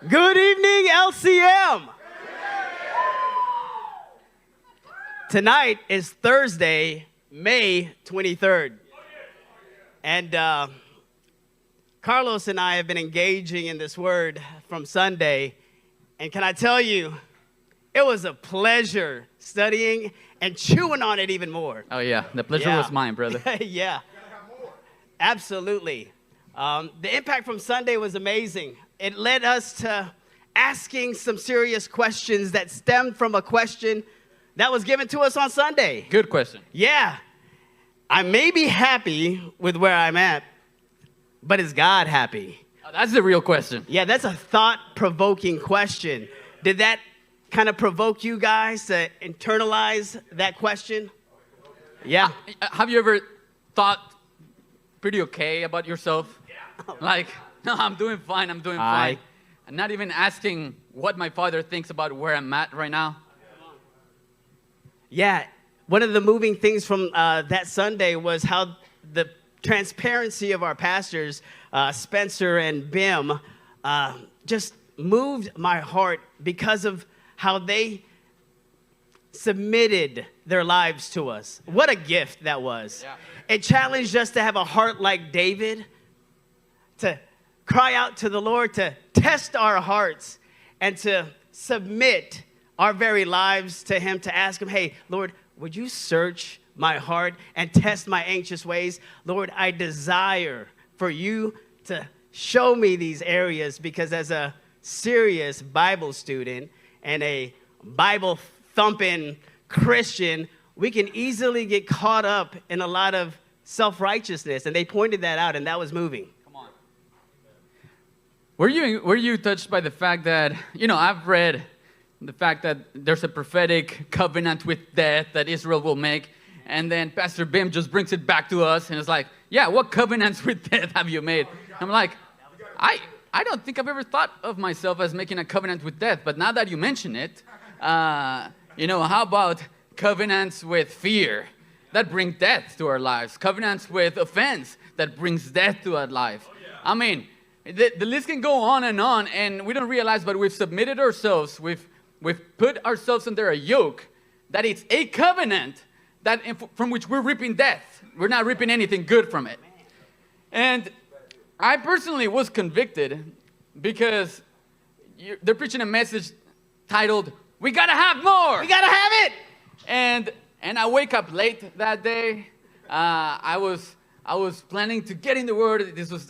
Good evening, LCM. Tonight is Thursday, May 23rd. And Carlos and I have been engaging in this word from Sunday. And can I tell you, it was a pleasure studying and chewing on it even more. Oh, yeah. The pleasure was mine, brother. Yeah. Absolutely. The impact from Sunday was amazing. It led us to asking some serious questions that stemmed from a question that was given to us on Sunday. Good question. Yeah. I may be happy with where I'm at, but is God happy? Oh, that's the real question. Yeah, that's a thought-provoking question. Did that kind of provoke you guys to internalize that question? Yeah. Have you ever thought pretty okay about yourself? Yeah. Like, no, I'm doing fine, fine. I'm not even asking what my father thinks about where I'm at right now. Yeah. One of the moving things from that Sunday was how the transparency of our pastors, Spencer and Bim, just moved my heart because of how they submitted their lives to us. What a gift that was. Yeah. It challenged us to have a heart like David, to cry out to the Lord, to test our hearts, and to submit our very lives to him, to ask him, hey, Lord, would you search my heart and test my anxious ways? Lord, I desire for you to show me these areas, because as a serious Bible student and a Bible-thumping Christian, we can easily get caught up in a lot of self-righteousness. And they pointed that out, and that was moving. Come on. Were you touched by the fact that, I've read the fact that there's a prophetic covenant with death that Israel will make, and then Pastor Bim just brings it back to us, and it's like, yeah, what covenants with death have you made? I'm like, I don't think I've ever thought of myself as making a covenant with death, but now that you mention it, how about covenants with fear that bring death to our lives? Covenants with offense that brings death to our life. I mean, the list can go on, and we don't realize, but we've submitted ourselves, we've put ourselves under a yoke that it's a covenant that from which we're reaping death. We're not reaping anything good from it. And I personally was convicted because they're preaching a message titled, "We gotta have more. We gotta have it." And I wake up late that day. I was planning to get in the Word.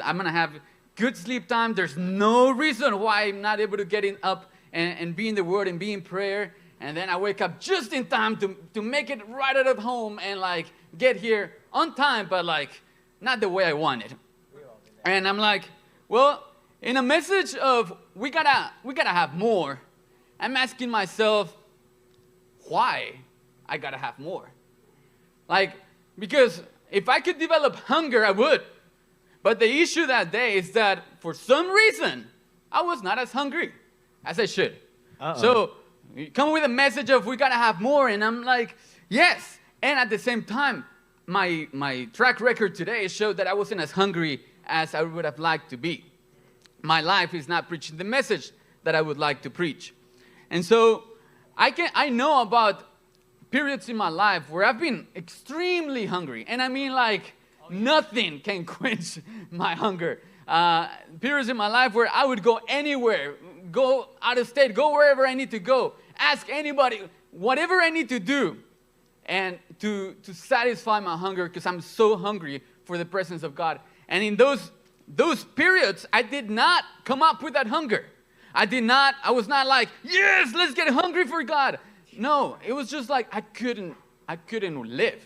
I'm gonna have good sleep time. There's no reason why I'm not able to get up and be in the Word and be in prayer. And then I wake up just in time to make it right out of home and get here on time, but not the way I wanted. And I'm like, well, in a message of we gotta have more, I'm asking myself, why I gotta have more? Because if I could develop hunger, I would. But the issue that day is that for some reason, I was not as hungry as I should. Uh-oh. So you come with a message of we gotta have more, and I'm like, yes. And at the same time, my track record today showed that I wasn't as hungry as I would have liked to be. My life is not preaching the message that I would like to preach. And so I know about periods in my life where I've been extremely hungry. And I mean nothing can quench my hunger. Periods in my life where I would go anywhere, go out of state, go wherever I need to go, ask anybody, whatever I need to do, and to satisfy my hunger, because I'm so hungry for the presence of God. And in those periods, I did not come up with that hunger. I was not like, yes, let's get hungry for God. No, it was just I couldn't live.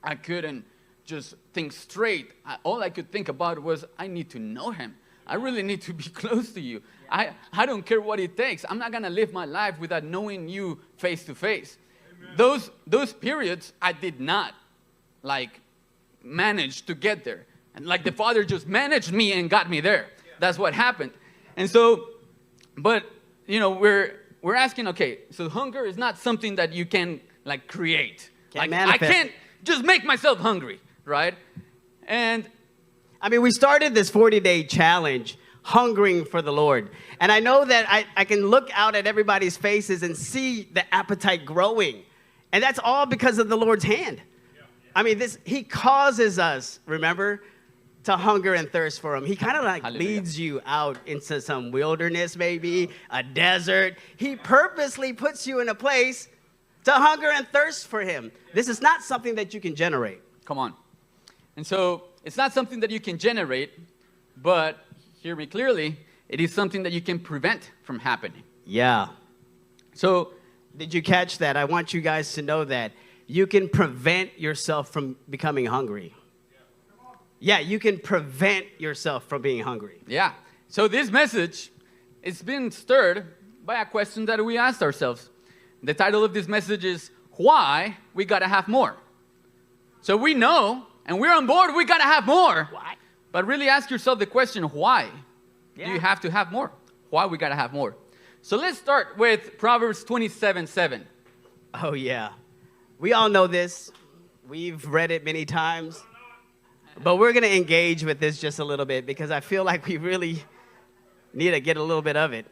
I couldn't just think straight. All I could think about was, I need to know him. I really need to be close to you. I don't care what it takes. I'm not going to live my life without knowing you face to face. Those periods, I did not manage to get there. And the Father just managed me and got me there. That's what happened. And so, but, we're asking, okay, so hunger is not something that you can create. I can't just make myself hungry, right? And we started this 40-day challenge hungering for the Lord. And I know that I can look out at everybody's faces and see the appetite growing. And that's all because of the Lord's hand. I mean, he causes us, remember, to hunger and thirst for him. He kind of like Hallelujah. leads you out into some wilderness, maybe a desert. He purposely puts you in a place to hunger and thirst for him. This is not something that you can generate. Come on. And so it's not something that you can generate, but hear me clearly, it is something that you can prevent from happening. Yeah. So Did you catch that? I want you guys to know that you can prevent yourself from becoming hungry. Yeah, you can prevent yourself from being hungry. yeah. So this message is being stirred by a question that we asked ourselves. The title of this message is Why We Gotta Have More. So we know, and we're on board, we gotta have more. Why? But really ask yourself the question, why Yeah. do you have to have more? Why we gotta have more? So let's start with Proverbs 27:7. Oh, yeah. We all know this. We've read it many times. But we're going to engage with this just a little bit because I feel like we really need to get a little bit of it.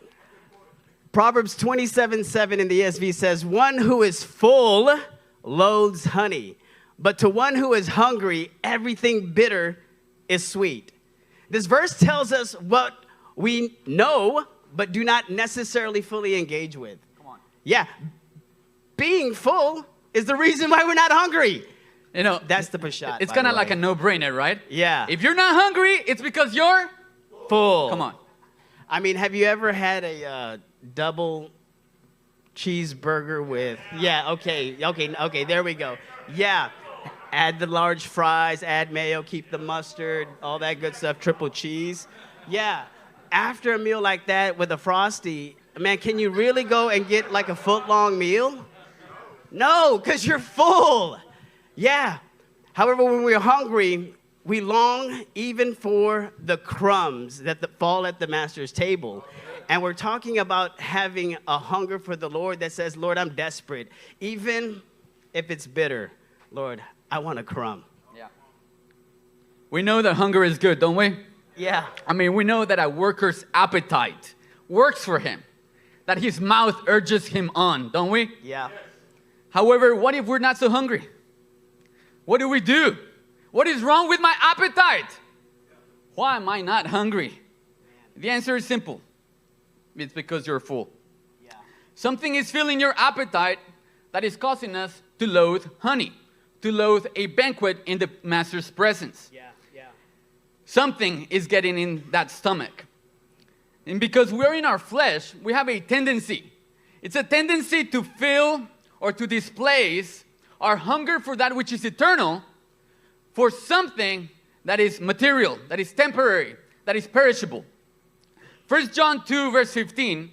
Proverbs 27:7 in the ESV says, "One who is full loathes honey, but to one who is hungry, everything bitter is sweet." This verse tells us what we know, but do not necessarily fully engage with. Come on. Yeah, being full is the reason why we're not hungry. You know, That's the pashat. it's by kind of the like way. a no-brainer, right? Yeah. If you're not hungry, it's because you're Full. Come on. I mean, have you ever had a double cheeseburger with? Yeah. Okay. There we go. Yeah. Add the large fries. Add mayo. Keep the mustard. All that good stuff. Triple cheese. Yeah. After a meal like that with a Frosty, man, can you really go and get like a foot-long meal? No, because you're full. Yeah. However, when we're hungry, we long even for the crumbs that fall at the master's table. And we're talking about having a hunger for the Lord that says, Lord, I'm desperate. Even if it's bitter, Lord, I want a crumb. Yeah. We know that hunger is good, don't we? Yeah. I mean, we know that a worker's appetite works for him, that his mouth urges him on, don't we? Yeah. However, what if we're not so hungry? What do we do? What is wrong with my appetite? Why am I not hungry? The answer is simple. It's because you're full. Yeah. Something is filling your appetite that is causing us to loathe honey, to loathe a banquet in the master's presence. Yeah. Something is getting in that stomach. And because we're in our flesh, we have a tendency. It's a tendency to fill or to displace our hunger for that which is eternal for something that is material, that is temporary, that is perishable. 1 John 2 verse 15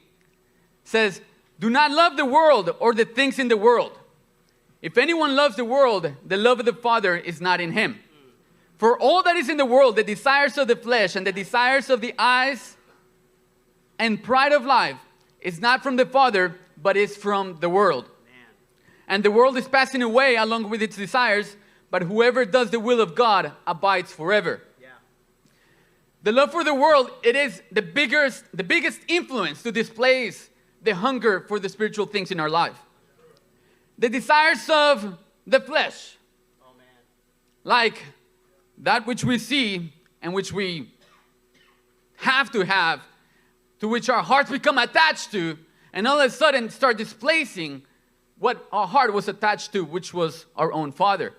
says, "Do not love the world or the things in the world. If anyone loves the world, the love of the Father is not in him. For all that is in the world, the desires of the flesh and the desires of the eyes and pride of life is not from the Father, but is from the world. And the world is passing away along with its desires, but whoever does the will of God abides forever." Yeah. The love for the world, it is the biggest influence to displace the hunger for the spiritual things in our life. The desires of the flesh, Oh, man. like that which we see and which we have, to which our hearts become attached to, and all of a sudden start displacing what our heart was attached to, which was our own Father.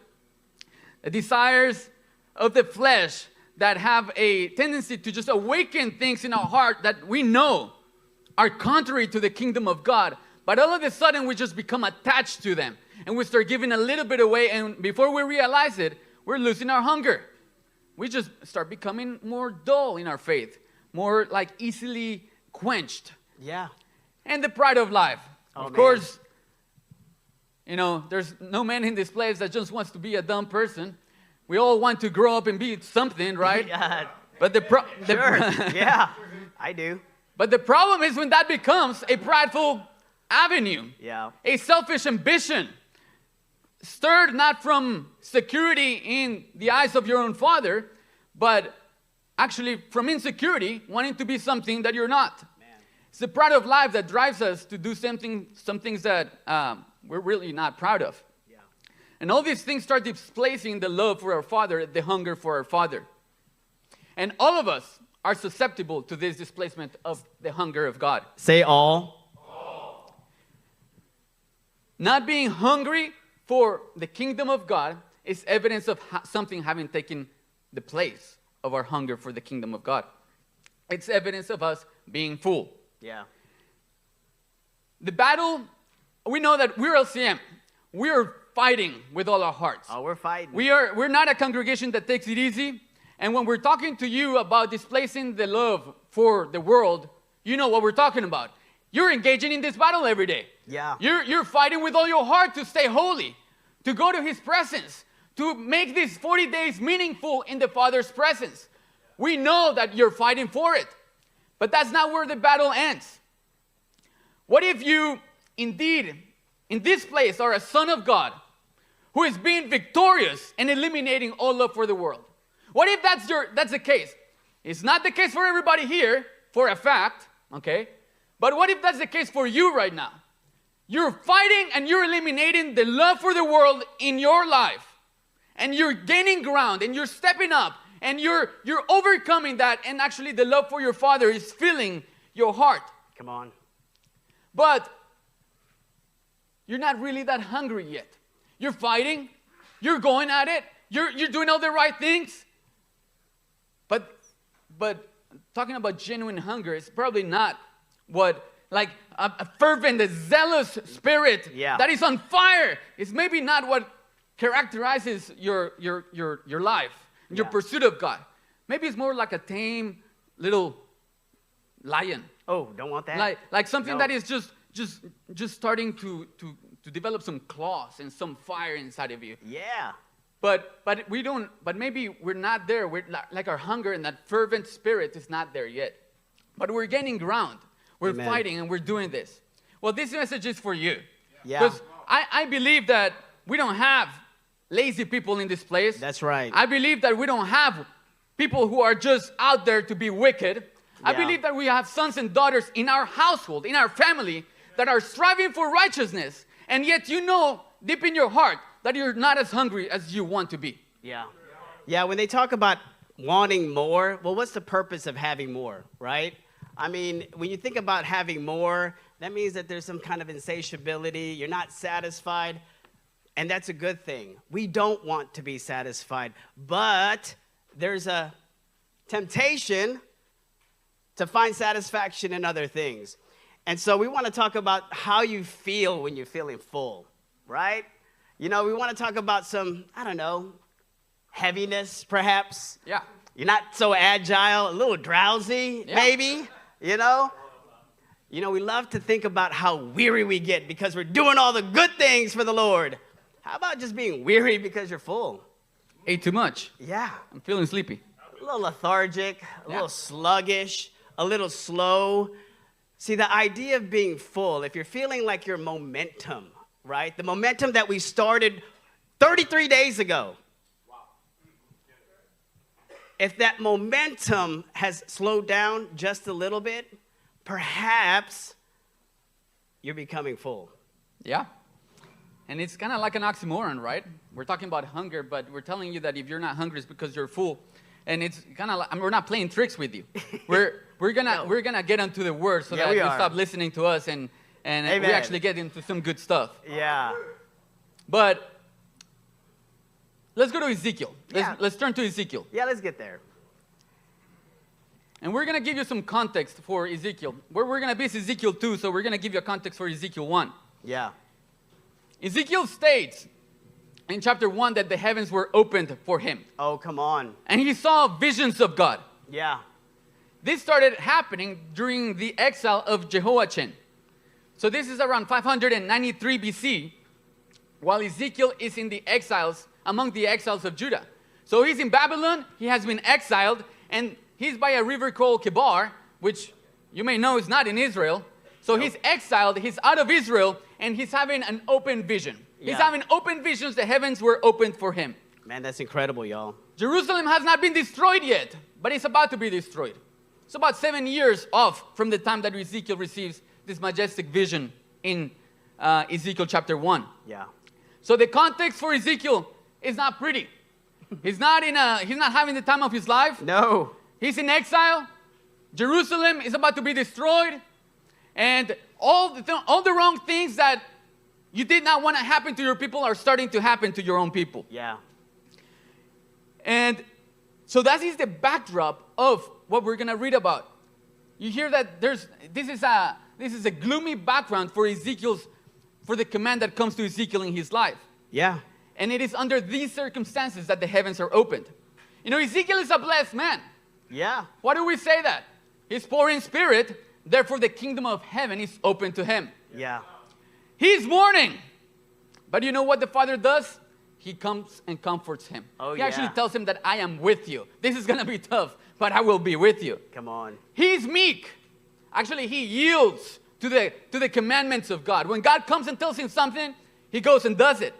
The desires of the flesh that have a tendency to just awaken things in our heart that we know are contrary to the kingdom of God, but all of a sudden we just become attached to them, and we start giving a little bit away, and before we realize it, we're losing our hunger. We just start becoming more dull in our faith, more like easily quenched. Yeah. And the pride of life. Oh, of man. course, you know, there's no man in this place that just wants to be a dumb person. We all want to grow up and be something, right? Yeah. But Sure. Yeah. I do. But the problem is when that becomes a prideful avenue, Yeah. a selfish ambition, stirred not from security in the eyes of your own Father, but actually from insecurity, wanting to be something that you're not. It's the pride of life that drives us to do some things that we're really not proud of. Yeah. And all these things start displacing the love for our Father, the hunger for our Father. And all of us are susceptible to this displacement of the hunger of God. Say all. Not being hungry for the kingdom of God is evidence of something having taken the place of our hunger for the kingdom of God. It's evidence of us being full. Yeah. The battle, we know that we're LCM. We're fighting with all our hearts. Oh, we're fighting. We're not a congregation that takes it easy. And when we're talking to you about displacing the love for the world, you know what we're talking about. You're engaging in this battle every day. Yeah. You're fighting with all your heart to stay holy, to go to His presence, to make these 40 days meaningful in the Father's presence. We know that you're fighting for it. But that's not where the battle ends. What if you indeed, in this place, are a son of God who is being victorious and eliminating all love for the world? What if that's the case? It's not the case for everybody here, for a fact, okay? But what if that's the case for you right now? You're fighting and you're eliminating the love for the world in your life. And you're gaining ground and you're stepping up. And you're overcoming that, and actually the love for your Father is filling your heart. Come on. But you're not really that hungry yet. You're fighting. You're going at it. You're doing all the right things. But talking about genuine hunger is probably not what, like a fervent, a zealous spirit that is on fire. It's maybe not what characterizes your life. Your pursuit of God. Maybe it's more like a tame little lion. Oh, don't want that. Like something that is just starting to develop some claws and some fire inside of you. Yeah. But we don't. But maybe we're not there. We're like our hunger and that fervent spirit is not there yet. But we're gaining ground. We're fighting and we're doing this. Well, this message is for you. Yeah. Because I believe that we don't have lazy people in this place. That's right. I believe that we don't have people who are just out there to be wicked. I believe that we have sons and daughters in our household, in our family, that are striving for righteousness. And yet you know deep in your heart that you're not as hungry as you want to be. Yeah. Yeah, when they talk about wanting more, well, what's the purpose of having more, right? I mean, when you think about having more, that means that there's some kind of insatiability. You're not satisfied. And that's a good thing. We don't want to be satisfied, but there's a temptation to find satisfaction in other things. And so we want to talk about how you feel when you're feeling full, right? You know, we want to talk about some, I don't know, heaviness perhaps. Yeah. You're not so agile, a little drowsy maybe, you know? You know, we love to think about how weary we get because we're doing all the good things for the Lord. How about just being weary because you're full? Ate too much. Yeah. I'm feeling sleepy. A little lethargic, a little sluggish, a little slow. See, the idea of being full, if you're feeling like your momentum, right? The momentum that we started 33 days ago. If that momentum has slowed down just a little bit, perhaps you're becoming full. Yeah. And it's kind of like an oxymoron, right? We're talking about hunger, but we're telling you that if you're not hungry, it's because you're full. And it's kind of like, I mean, we're not playing tricks with you. We're gonna get into the Word so that you stop listening to us and we actually get into some good stuff. Yeah. But let's go to Ezekiel. Let's turn to Ezekiel. Yeah, let's get there. And we're going to give you some context for Ezekiel. Where we're going to be is Ezekiel 2, so we're going to give you a context for Ezekiel 1. Yeah. Ezekiel states in chapter 1 that the heavens were opened for him. Oh, come on. And he saw visions of God. Yeah. This started happening during the exile of Jehoiachin. So this is around 593 BC, while Ezekiel is in the exiles, among the exiles of Judah. So he's in Babylon, he has been exiled, and he's by a river called Kebar, which you may know is not in Israel. So he's exiled, he's out of Israel, and he's having an open vision. He's having open visions, the heavens were opened for him. Man, that's incredible, y'all. Jerusalem has not been destroyed yet, but it's about to be destroyed. It's about 7 years off from the time that Ezekiel receives this majestic vision in Ezekiel chapter 1. Yeah. So the context for Ezekiel is not pretty. He's not having the time of his life. No. He's in exile. Jerusalem is about to be destroyed. And all the wrong things that you did not want to happen to your people are starting to happen to your own people. Yeah. And so that is the backdrop of what we're going to read about. You hear that this is a gloomy background for the command that comes to Ezekiel in his life. Yeah. And it is under these circumstances that the heavens are opened. You know, Ezekiel is a blessed man. Yeah. Why do we say that? He's poor in spirit, therefore the kingdom of heaven is open to him. Yeah. He's mourning. But you know what the Father does? He comes and comforts him. Oh, he actually tells him that I am with you. This is going to be tough, but I will be with you. Come on. He's meek. Actually, he yields to the commandments of God. When God comes and tells him something, he goes and does it.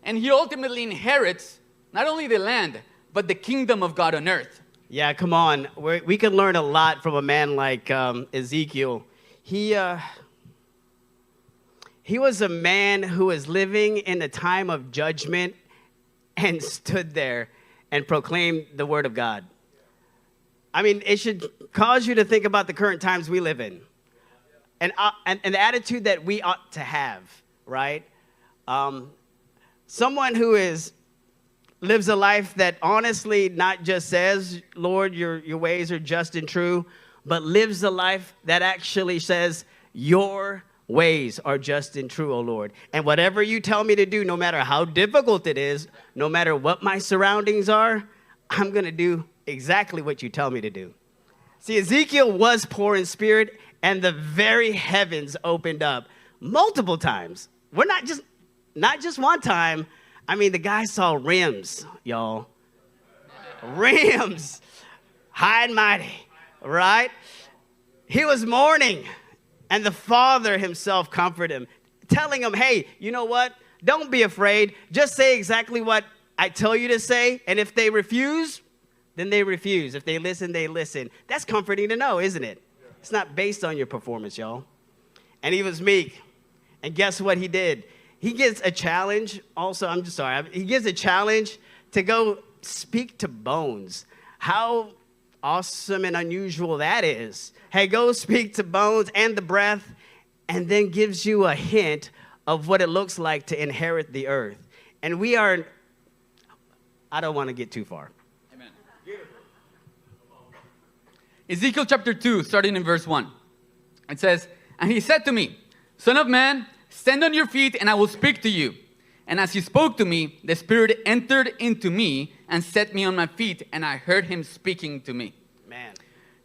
And he ultimately inherits not only the land, but the kingdom of God on earth. Yeah, come on. We can learn a lot from a man like Ezekiel. He was a man who was living in a time of judgment and stood there and proclaimed the word of God. I mean, it should cause you to think about the current times we live in and the attitude that we ought to have, right? Someone who lives a life that honestly not just says, Lord, your ways are just and true, but lives a life that actually says, your ways are just and true, O Lord. And whatever you tell me to do, no matter how difficult it is, no matter what my surroundings are, I'm going to do exactly what you tell me to do. See, Ezekiel was poor in spirit, and the very heavens opened up multiple times. We're not just one time. I mean, the guy saw rims, y'all. Rims. High and mighty, right? He was mourning, and the Father himself comforted him, telling him, hey, you know what? Don't be afraid. Just say exactly what I tell you to say, and if they refuse, then they refuse. If they listen, they listen. That's comforting to know, isn't it? It's not based on your performance, y'all. And he was meek. And guess what he did? He gets a challenge. Also, he gives a challenge to go speak to bones. How awesome and unusual that is. Hey, go speak to bones and the breath, and then gives you a hint of what it looks like to inherit the earth. And I don't want to get too far. Amen. Ezekiel chapter 2, starting in verse 1. It says, and he said to me, Son of man, stand on your feet, and I will speak to you. And as he spoke to me, the Spirit entered into me and set me on my feet, and I heard him speaking to me. Man.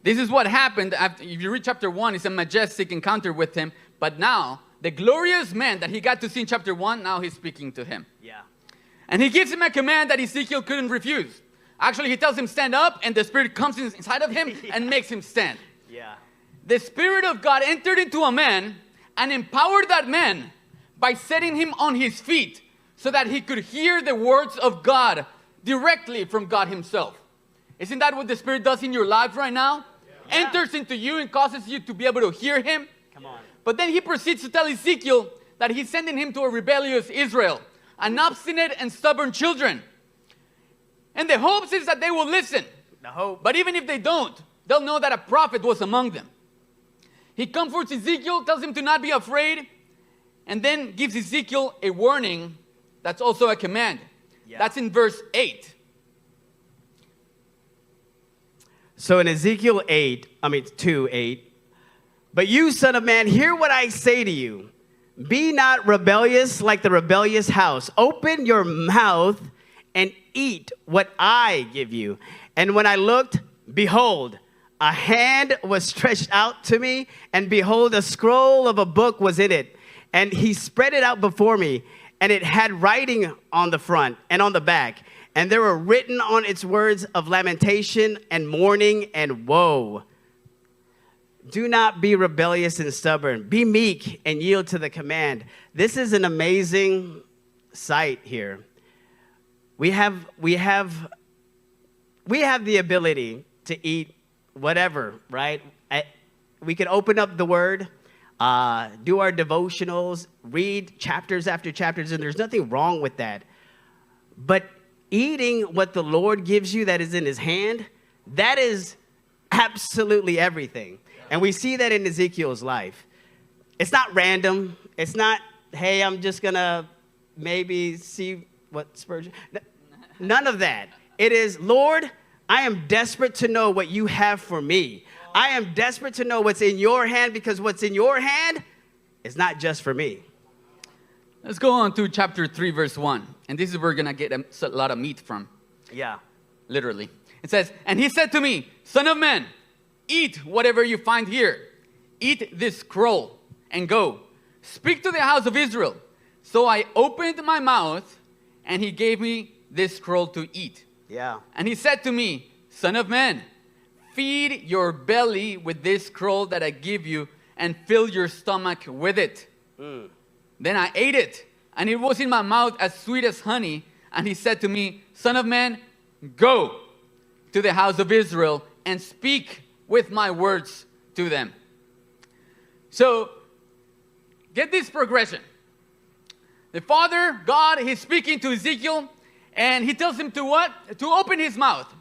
This is what happened after, if you read chapter 1, it's a majestic encounter with him. But now, the glorious man that he got to see in chapter 1, now he's speaking to him. Yeah. And he gives him a command that Ezekiel couldn't refuse. Actually, he tells him, stand up, and the Spirit comes inside of him and makes him stand. Yeah. The Spirit of God entered into a man and empowered that man by setting him on his feet so that he could hear the words of God directly from God himself. Isn't that what the Spirit does in your life right now? Yeah. Enters into you and causes you to be able to hear him. Come on. But then he proceeds to tell Ezekiel that he's sending him to a rebellious Israel, an obstinate and stubborn children. And the hopes is that they will listen. The hope. But even if they don't, they'll know that a prophet was among them. He comforts Ezekiel, tells him to not be afraid, and then gives Ezekiel a warning that's also a command. Yeah. That's in verse 8. So in Ezekiel 2:8, but you, son of man, hear what I say to you. Be not rebellious like the rebellious house. Open your mouth and eat what I give you. And when I looked, behold, a hand was stretched out to me, and behold, a scroll of a book was in it. And he spread it out before me, and it had writing on the front and on the back. And there were written on its words of lamentation and mourning and woe. Do not be rebellious and stubborn. Be meek and yield to the command. This is an amazing sight here. We have we have the ability to eat whatever, right? We can open up the Word, do our devotionals, read chapters after chapters, and there's nothing wrong with that. But eating what the Lord gives you that is in his hand, that is absolutely everything. And we see that in Ezekiel's life. It's not random. It's not, hey, I'm just going to maybe see what Spurgeon... None of that. It is, Lord, I am desperate to know what you have for me. I am desperate to know what's in your hand, because what's in your hand is not just for me. Let's go on to chapter 3, verse 1. And this is where we're going to get a lot of meat from. Yeah. Literally. It says, and he said to me, Son of man, eat whatever you find here. Eat this scroll and go. Speak to the house of Israel. So I opened my mouth, and he gave me this scroll to eat. Yeah. And he said to me, Son of man, feed your belly with this scroll that I give you, and fill your stomach with it. Then I ate it, and it was in my mouth as sweet as honey. And he said to me, Son of man, go to the house of Israel and speak with my words to them. So, get this progression. The Father, God, he's speaking to Ezekiel, and he tells him to what? To open his mouth.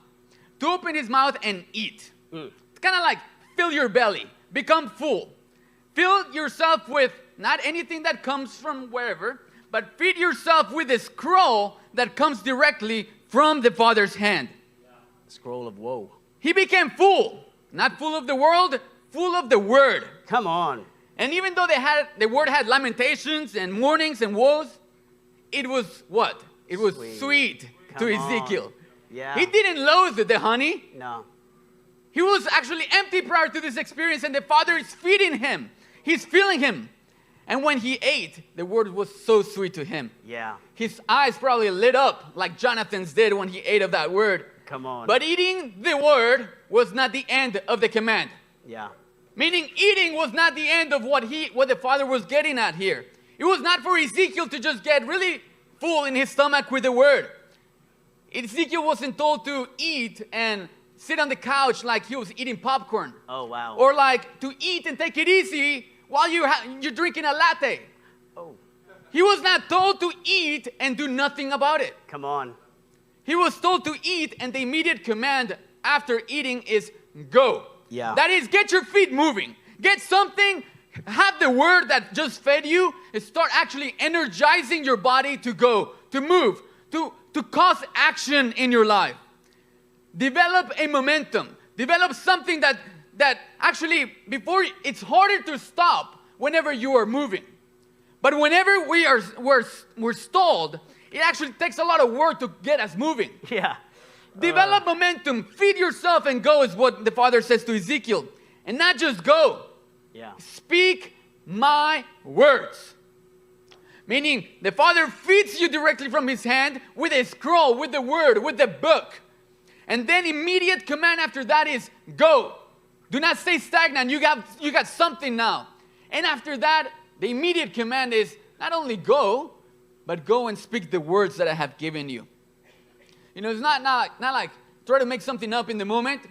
To open his mouth and eat. It's kind of like fill your belly, become full. Fill yourself with not anything that comes from wherever, but feed yourself with a scroll that comes directly from the Father's hand. Scroll of woe. He became full, not full of the world, full of the word. Come on. And even though the word had lamentations and mournings and woes, it was what? It was sweet to Ezekiel. Yeah. He didn't loathe the honey. No. He was actually empty prior to this experience, and the Father is feeding him. He's filling him. And when he ate, the word was so sweet to him. Yeah. His eyes probably lit up like Jonathan's did when he ate of that word. Come on. But eating the word was not the end of the command. Yeah. Meaning eating was not the end of what the Father was getting at here. It was not for Ezekiel to just get really full in his stomach with the word. Ezekiel wasn't told to eat and sit on the couch like he was eating popcorn. Oh, wow. Or like to eat and take it easy while you're drinking a latte. Oh. He was not told to eat and do nothing about it. Come on. He was told to eat, and the immediate command after eating is go. Yeah. That is, get your feet moving. Get something, have the word that just fed you, and start actually energizing your body to go, to move, to cause action in your life. Develop a momentum. Develop something that actually, before, it's harder to stop whenever you are moving. But whenever we're stalled, it actually takes a lot of work to get us moving. Yeah. Develop momentum. Feed yourself and go is what the Father says to Ezekiel. And not just go. Yeah. Speak my words. Meaning the Father feeds you directly from his hand with a scroll, with the word, with the book. And then immediate command after that is go. Do not stay stagnant. You got something now. And after that, the immediate command is not only go, but go and speak the words that I have given you. You know, it's not like try to make something up in the moment.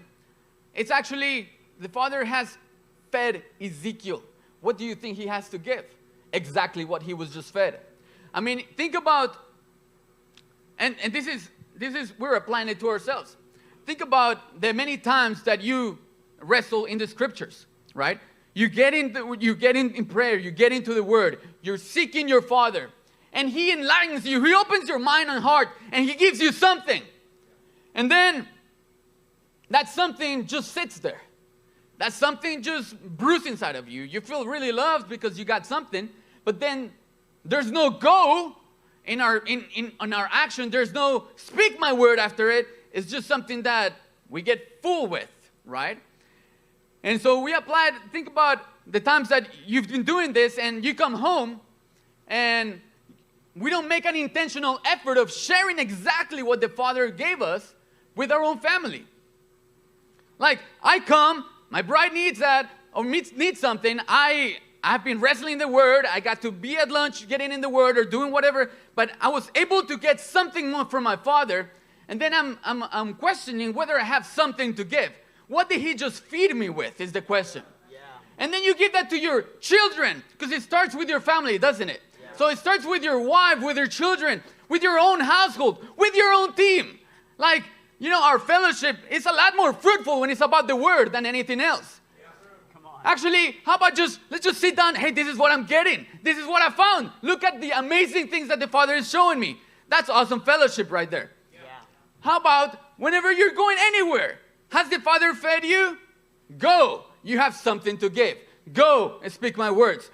It's actually, the Father has fed Ezekiel. What do you think he has to give? Exactly what he was just fed. I mean, think about, and this is we're applying it to ourselves. Think about the many times that you wrestle in the scriptures, right? You get in prayer, you get into the word, you're seeking your Father. And he enlightens you. He opens your mind and heart, and he gives you something. And then that something just sits there. That something just brews inside of you. You feel really loved because you got something, but then there's no go in our action. There's no speak my word after it. It's just something that we get full with, right? And so we applied, think about the times that you've been doing this and you come home and we don't make an intentional effort of sharing exactly what the Father gave us with our own family. Like, I come, my bride needs that, or needs something. I've been wrestling the Word. I got to be at lunch, getting in the Word, or doing whatever. But I was able to get something more from my Father. And then I'm questioning whether I have something to give. What did he just feed me with is the question. Yeah. And then you give that to your children, because it starts with your family, doesn't it? Yeah. So it starts with your wife, with your children, with your own household, with your own team. Like, our fellowship is a lot more fruitful when it's about the word than anything else. Actually, how about let's just sit down. Hey, this is what I'm getting. This is what I found. Look at the amazing things that the Father is showing me. That's awesome fellowship right there. Yeah. How about whenever you're going anywhere? Has the Father fed you? Go. You have something to give. Go and speak my words.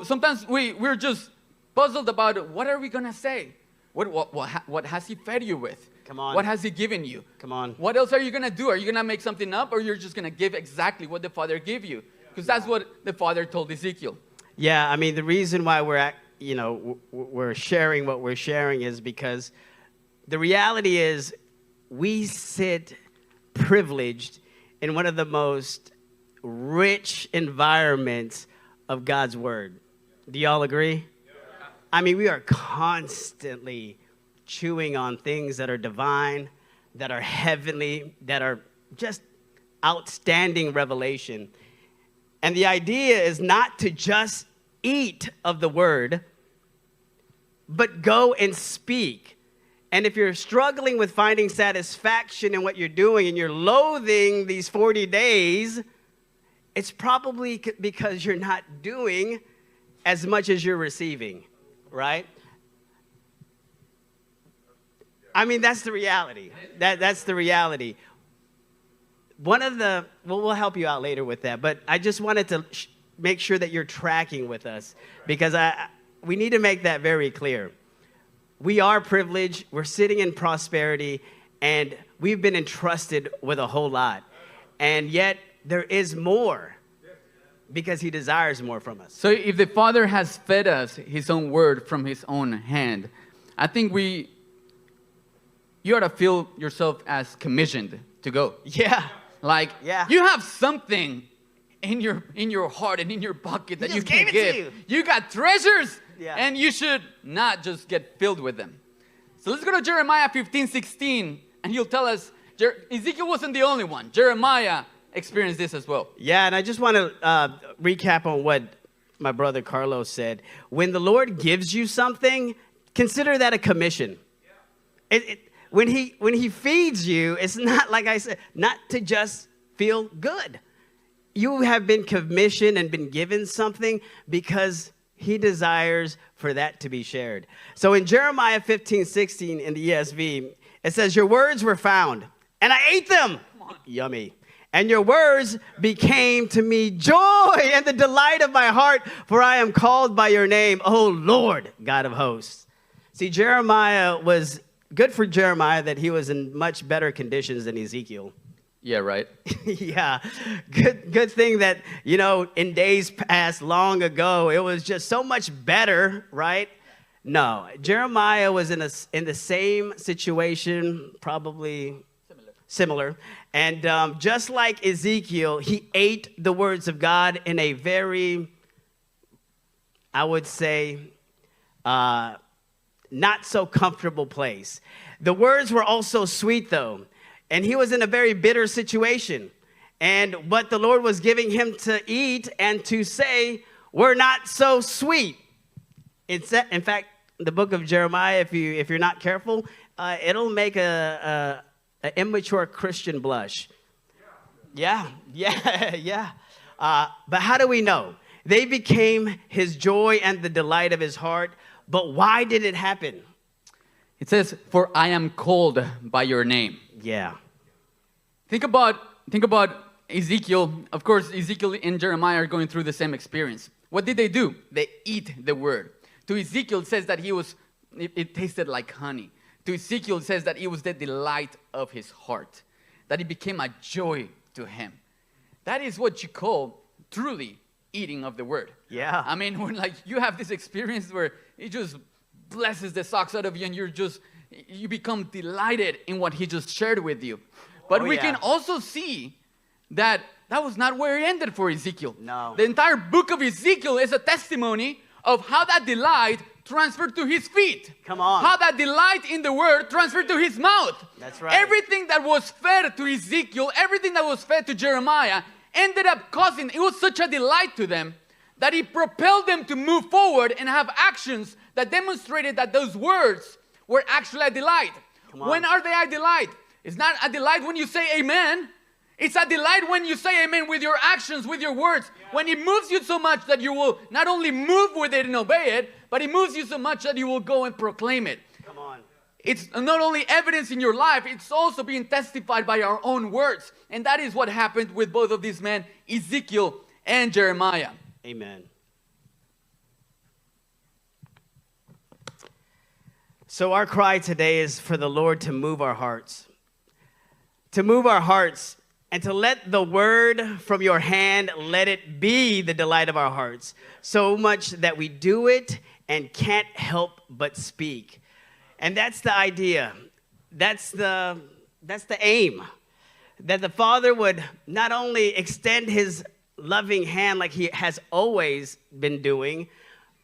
Sometimes we're just puzzled about what are we going to say? What has He fed you with? Come on. What has He given you? Come on. What else are you going to do? Are you going to make something up, or you're just going to give exactly what the Father gave you? Because that's what the Father told Ezekiel. Yeah, I mean, the reason why we're sharing what we're sharing is because the reality is we sit privileged in one of the most rich environments of God's Word. Do y'all agree? I mean, we are constantly chewing on things that are divine, that are heavenly, that are just outstanding revelation. And the idea is not to just eat of the word, but go and speak. And if you're struggling with finding satisfaction in what you're doing and you're loathing these 40 days, it's probably because you're not doing as much as you're receiving, right? I mean, that's the reality. That's the reality. We'll help you out later with that, but I just wanted to make sure that you're tracking with us, because we need to make that very clear. We are privileged, we're sitting in prosperity, and we've been entrusted with a whole lot. And yet, there is more, because He desires more from us. So if the Father has fed us His own word from His own hand, I think you ought to feel yourself as commissioned to go. Yeah. You have something in your heart and in your pocket that you can give. You got treasures, and you should not just get filled with them. So let's go to Jeremiah 15:16, and he'll tell us, Ezekiel wasn't the only one. Jeremiah experienced this as well. Yeah, and I just want to recap on what my brother Carlos said. When the Lord gives you something, consider that a commission. When he feeds you, it's not, like I said, not to just feel good. You have been commissioned and been given something because He desires for that to be shared. So in Jeremiah 15:16 in the ESV, it says, your words were found, and I ate them. Yummy. And your words became to me joy and the delight of my heart, for I am called by your name, O Lord, God of hosts. See, good for Jeremiah that he was in much better conditions than Ezekiel. Yeah, right. Yeah. Good thing that, in days past, long ago, it was just so much better, right? No, Jeremiah was in the same situation, probably similar. And just like Ezekiel, he ate the words of God in a very, I would say, not so comfortable place. The words were also sweet, though, and he was in a very bitter situation. And what the Lord was giving him to eat and to say were not so sweet. In fact, the book of Jeremiah, if you're not careful, it'll make an immature Christian blush. Yeah. But how do we know? They became his joy and the delight of his heart. But why did it happen? It says, for I am called by your name. Yeah. Think about Ezekiel. Of course, Ezekiel and Jeremiah are going through the same experience. What did they do? They eat the word. To Ezekiel, it says that it tasted like honey. To Ezekiel, it says that it was the delight of his heart, that it became a joy to him. That is what you call truly eating of the word. Yeah. I mean, when you have this experience where it just blesses the socks out of you and you become delighted in what he just shared with you. But we can also see that was not where it ended for Ezekiel. No. The entire book of Ezekiel is a testimony of how that delight transferred to his feet. Come on. How that delight in the word transferred to his mouth. That's right. Everything that was fed to Ezekiel, everything that was fed to Jeremiah, ended up causing, it was such a delight to them that he propelled them to move forward and have actions that demonstrated that those words were actually a delight. When are they a delight? It's not a delight when you say amen. It's a delight when you say amen with your actions, with your words. Yeah. When it moves you so much that you will not only move with it and obey it, but it moves you so much that you will go and proclaim it. Come on. It's not only evidence in your life, it's also being testified by our own words. And that is what happened with both of these men, Ezekiel and Jeremiah. Amen. So our cry today is for the Lord to move our hearts. To move our hearts. And to let the word from your hand, let it be the delight of our hearts. So much that we do it and can't help but speak. And that's the idea. That's the aim. That the Father would not only extend his loving hand like he has always been doing,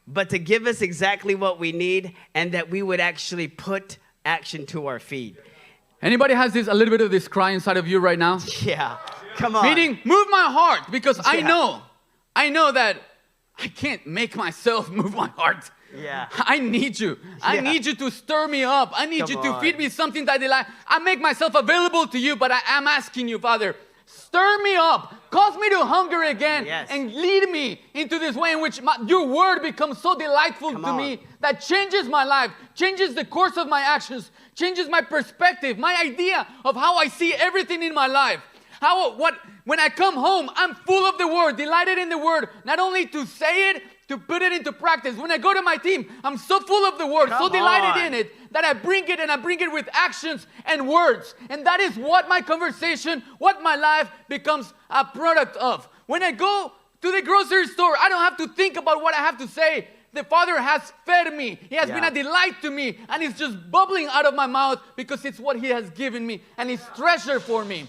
but to give us exactly what we need and that we would actually put action to our feet. Anybody has a little bit of this cry inside of you right now? Yeah, come on. Meaning, move my heart, because I know that I can't make myself move my heart. Yeah. I need you. I need you to stir me up. I need you to feed me something that I delight. I make myself available to you, but I am asking you, Father, stir me up. Cause me to hunger again. Yes. And lead me into this way in which your word becomes so delightful to me that changes my life, changes the course of my actions, changes my perspective, my idea of how I see everything in my life. When I come home, I'm full of the word, delighted in the word, not only to say it, to put it into practice. When I go to my team, I'm so full of the word, so delighted in it, that I bring it with actions and words. And that is what my conversation, what my life becomes a product of. When I go to the grocery store, I don't have to think about what I have to say. The Father has fed me. He has been a delight to me. And it's just bubbling out of my mouth because it's what he has given me. And it's treasure for me.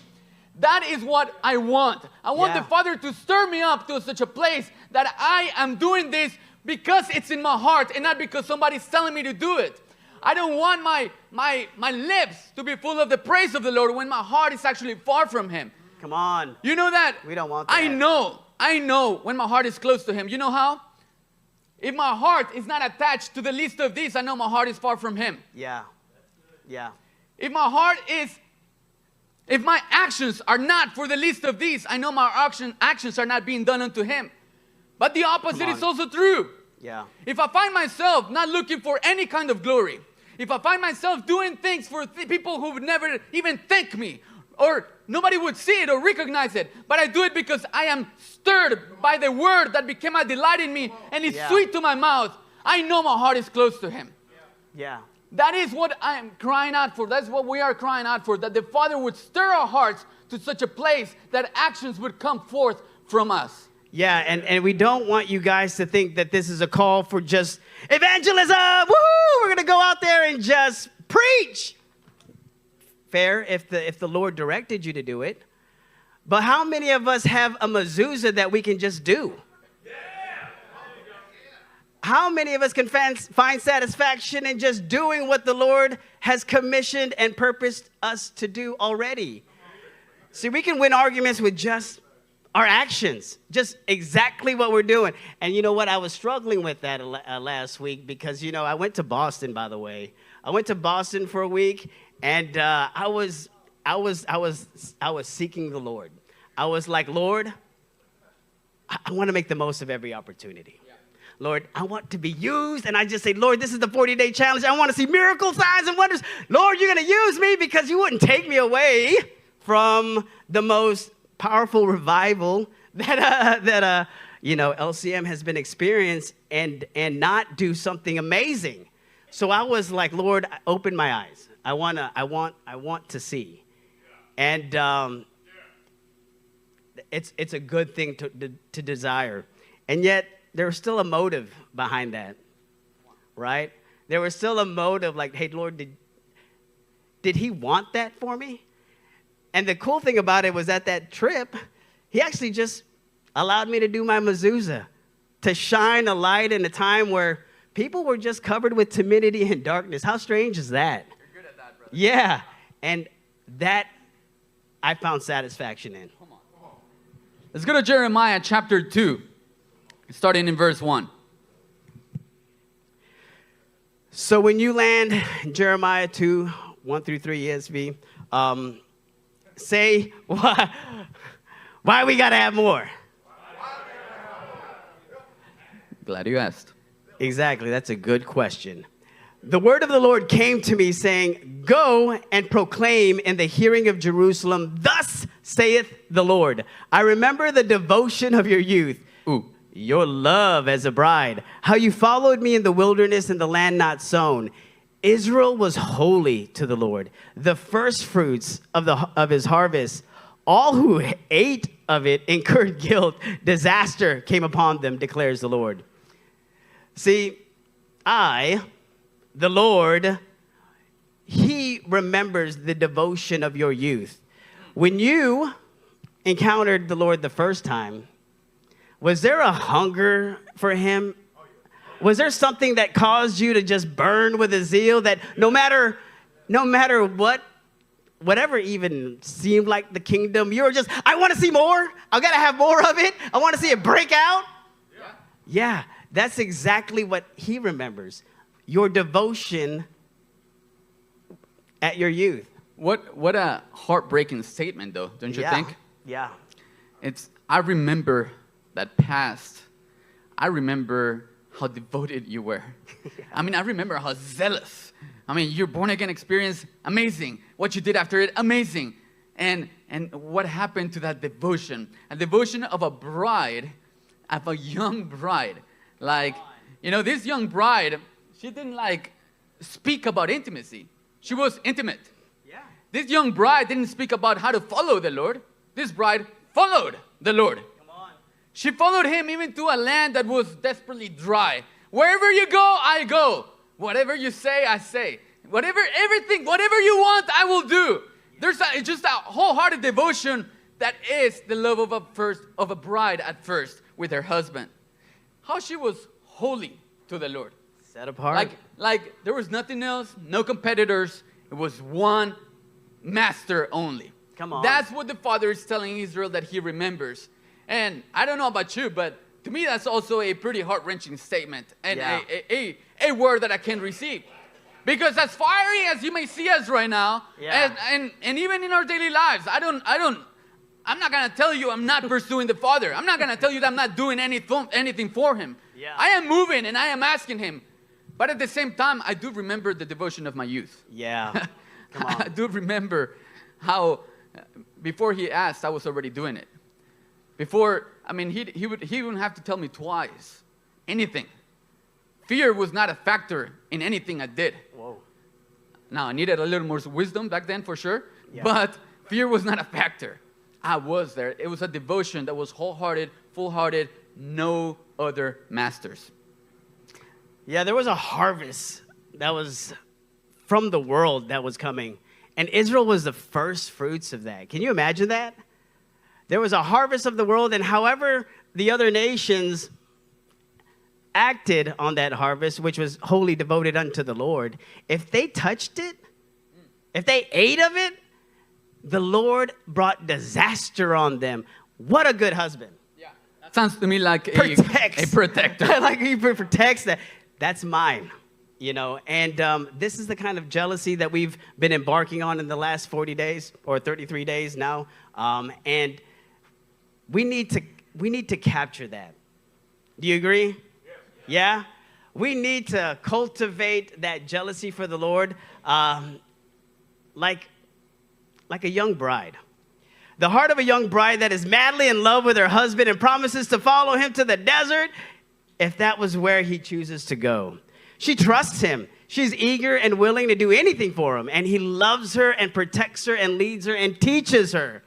That is what I want. I want the Father to stir me up to such a place that I am doing this because it's in my heart and not because somebody's telling me to do it. I don't want my lips to be full of the praise of the Lord when my heart is actually far from him. Come on. You know that? We don't want that. I know when my heart is close to him. You know how? If my heart is not attached to the least of these, I know my heart is far from him. Yeah. Yeah. If my actions are not for the least of these, I know my actions are not being done unto him. But the opposite is also true. Yeah. If I find myself not looking for any kind of glory, if I find myself doing things for people who would never even thank me, or nobody would see it or recognize it, but I do it because I am stirred by the word that became a delight in me and it's sweet to my mouth, I know my heart is close to him. Yeah. That is what I am crying out for. That's what we are crying out for, that the Father would stir our hearts to such a place that actions would come forth from us. Yeah, and we don't want you guys to think that this is a call for just evangelism. Woohoo! We're going to go out there and just preach. Fair if the Lord directed you to do it. But how many of us have a mezuzah that we can just do? How many of us can find satisfaction in just doing what the Lord has commissioned and purposed us to do already? See, we can win arguments with just our actions, just exactly what we're doing. And you know what? I was struggling with that last week because, I went to Boston, by the way. I went to Boston for a week, and I was seeking the Lord. I was like, Lord, I want to make the most of every opportunity. Lord, I want to be used. And I just say, Lord, this is the 40-day challenge. I want to see miracle signs and wonders. Lord, you're going to use me because you wouldn't take me away from the most powerful revival that LCM has been experienced and not do something amazing. So I was like, Lord, open my eyes. I want to see. And it's a good thing to desire. And yet there was still a motive behind that, right? There was still a motive like, hey, Lord, did he want that for me? And the cool thing about it was at that trip, he actually just allowed me to do my mezuzah, to shine a light in a time where people were just covered with timidity and darkness. How strange is that? You're good at that, brother. Yeah, and that I found satisfaction in. Come on. Let's go to Jeremiah chapter 2, starting in verse 1. So when you land in Jeremiah 2, 1 through 3 ESV, say, why we got to have more? Glad you asked. Exactly, that's a good question. The word of the Lord came to me saying, go and proclaim in the hearing of Jerusalem, thus saith the Lord, I remember the devotion of your youth, your love as a bride, how you followed me in the wilderness in the land not sown. Israel was holy to the Lord, the first fruits of his harvest. All who ate of it incurred guilt. Disaster came upon them, declares the Lord. See, the Lord, he remembers the devotion of your youth. When you encountered the Lord the first time, was there a hunger for him? Was there something that caused you to just burn with a zeal that no matter what, whatever even seemed like the kingdom, you were just, I want to see more. I got to have more of it. I want to see it break out. Yeah, that's exactly what he remembers. Your devotion at your youth. What a heartbreaking statement, though, don't you think? Yeah. I remember that past. I remember how devoted you were. I mean, I remember how zealous. I mean, your born-again experience, amazing. What you did after it, amazing. And what happened to that devotion? A devotion of a bride, of a young bride. Like, this young bride, she didn't, speak about intimacy. She was intimate. Yeah. This young bride didn't speak about how to follow the Lord. This bride followed the Lord. She followed him even to a land that was desperately dry. Wherever you go, I go. Whatever you say, I say. Whatever you want, I will do. It's just a wholehearted devotion that is the love of a bride at first with her husband. How she was holy to the Lord. Set apart. Like there was nothing else, no competitors. It was one master only. Come on. That's what the Father is telling Israel that he remembers. And I don't know about you, but to me that's also a pretty heart-wrenching statement and a word that I can receive. Because as fiery as you may see us right now, and even in our daily lives, I'm not going to tell you I'm not pursuing the Father. I'm not going to tell you that I'm not doing anything for him. Yeah. I am moving and I am asking him. But at the same time, I do remember the devotion of my youth. Yeah. Come on. I do remember how before he asked, I was already doing it. Before, he wouldn't have to tell me twice. Anything. Fear was not a factor in anything I did. Whoa. Now, I needed a little more wisdom back then for sure. Yeah. But fear was not a factor. I was there. It was a devotion that was wholehearted, full-hearted, no other masters. Yeah, there was a harvest that was from the world that was coming. And Israel was the first fruits of that. Can you imagine that? There was a harvest of the world, and however the other nations acted on that harvest, which was wholly devoted unto the Lord, if they touched it, if they ate of it, the Lord brought disaster on them. What a good husband. Yeah, that sounds to me like a protector. Like he protects that. That's mine, And this is the kind of jealousy that we've been embarking on in the last 40 days or 33 days now. And we need to capture that. Do you agree? Yeah? We need to cultivate that jealousy for the Lord like a young bride. The heart of a young bride that is madly in love with her husband and promises to follow him to the desert if that was where he chooses to go. She trusts him. She's eager and willing to do anything for him. And he loves her and protects her and leads her and teaches her.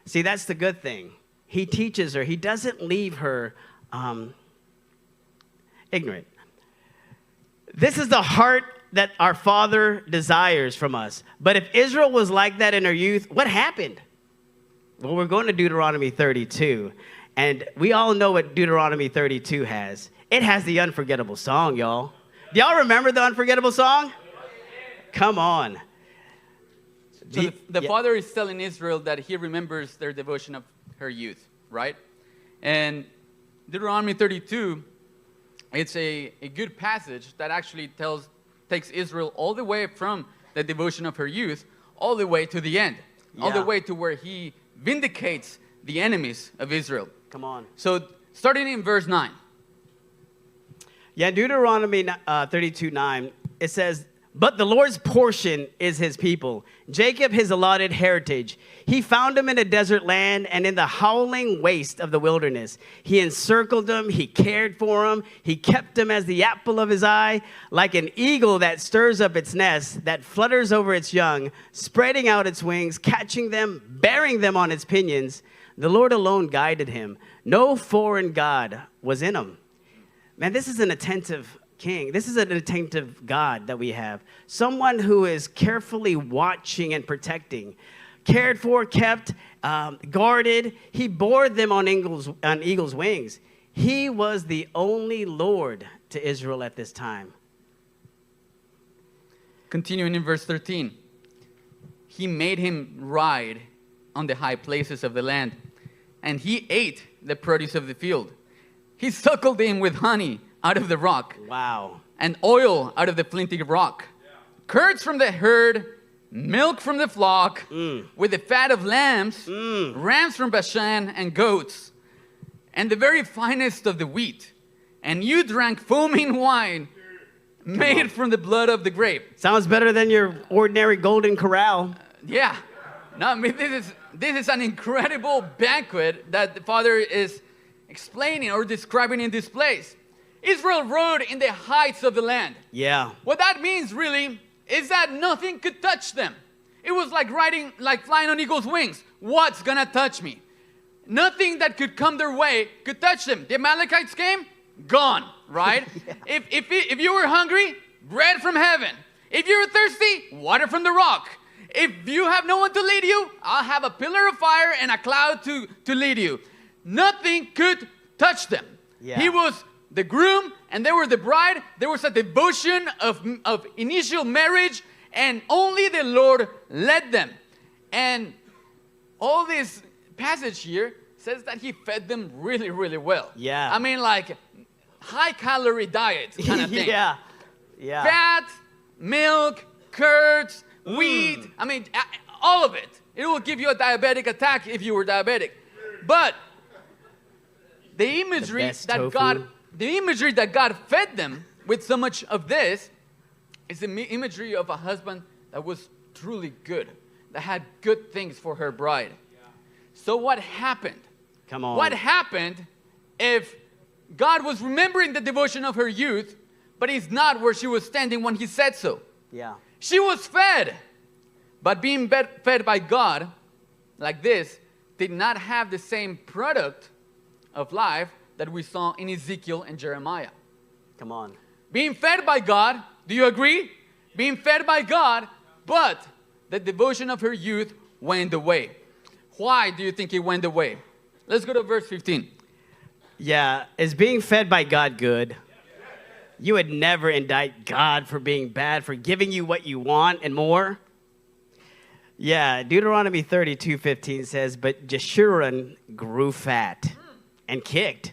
See, that's the good thing. He teaches her. He doesn't leave her ignorant. This is the heart that our Father desires from us. But if Israel was like that in her youth, what happened? Well, we're going to Deuteronomy 32. And we all know what Deuteronomy 32 has. It has the unforgettable song, y'all. Do y'all remember the unforgettable song? Come on. So the father is telling Israel that he remembers their devotion of her youth, right? And Deuteronomy 32, it's a good passage that actually takes Israel all the way from the devotion of her youth all the way to the end, all the way to where he vindicates the enemies of Israel. Come on. So starting in verse 9. Yeah, Deuteronomy 32:9, it says, "But the Lord's portion is his people, Jacob his allotted heritage. He found him in a desert land and in the howling waste of the wilderness. He encircled him, he cared for him, he kept him as the apple of his eye, like an eagle that stirs up its nest, that flutters over its young, spreading out its wings, catching them, bearing them on its pinions. The Lord alone guided him. No foreign god was in him." Man, this is an attentive king. This is an attentive God that we have. Someone who is carefully watching and protecting. Cared for, kept, guarded. He bore them on eagle's wings. He was the only Lord to Israel at this time. Continuing in verse 13. He made him ride on the high places of the land, and he ate the produce of the field. He suckled him with honey out of the rock. Wow. And oil out of the flinty rock. Yeah. Curds from the herd, milk from the flock, with the fat of lambs, rams from Bashan, and goats, and the very finest of the wheat. And you drank foaming wine made from the blood of the grape. Sounds better than your ordinary golden corral. Yeah. No, I mean, this is an incredible banquet that the Father is explaining or describing in this place. Israel rode in the heights of the land. Yeah. What that means really is that nothing could touch them. It was like flying on eagle's wings. What's gonna touch me? Nothing that could come their way could touch them. The Amalekites came, gone, right? Yeah. If you were hungry, bread from heaven. If you were thirsty, water from the rock. If you have no one to lead you, I'll have a pillar of fire and a cloud to lead you. Nothing could touch them. Yeah. He was the groom and they were the bride. There was a devotion of initial marriage, and only the Lord led them. And all this passage here says that he fed them really, really well. Yeah. I mean, like high-calorie diet kind of thing. Yeah. Yeah. Fat, milk, curds, wheat. I mean, all of it. It will give you a diabetic attack if you were diabetic. But the imagery that God fed them with so much of this is the imagery of a husband that was truly good, that had good things for her bride. Yeah. So what happened? Come on. What happened if God was remembering the devotion of her youth, but he's not where she was standing when he said so? Yeah. She was fed, but being fed by God like this did not have the same product of life that we saw in Ezekiel and Jeremiah. Come on. Being fed by God, do you agree? Being fed by God, but the devotion of her youth went away. Why do you think it went away? Let's go to verse 15. Yeah, is being fed by God good? You would never indict God for being bad, for giving you what you want and more. Yeah, Deuteronomy 32:15 says, "But Jeshurun grew fat and kicked.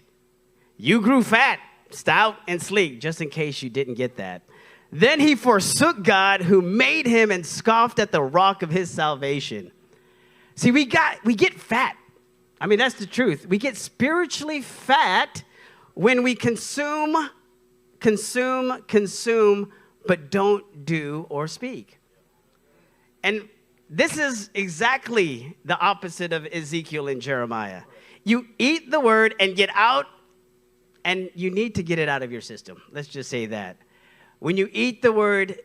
You grew fat, stout, and sleek," just in case you didn't get that. "Then he forsook God who made him and scoffed at the rock of his salvation." See, we get fat. I mean, that's the truth. We get spiritually fat when we consume, but don't do or speak. And this is exactly the opposite of Ezekiel and Jeremiah. You eat the word and get out, and you need to get it out of your system. Let's just say that. When you eat the word,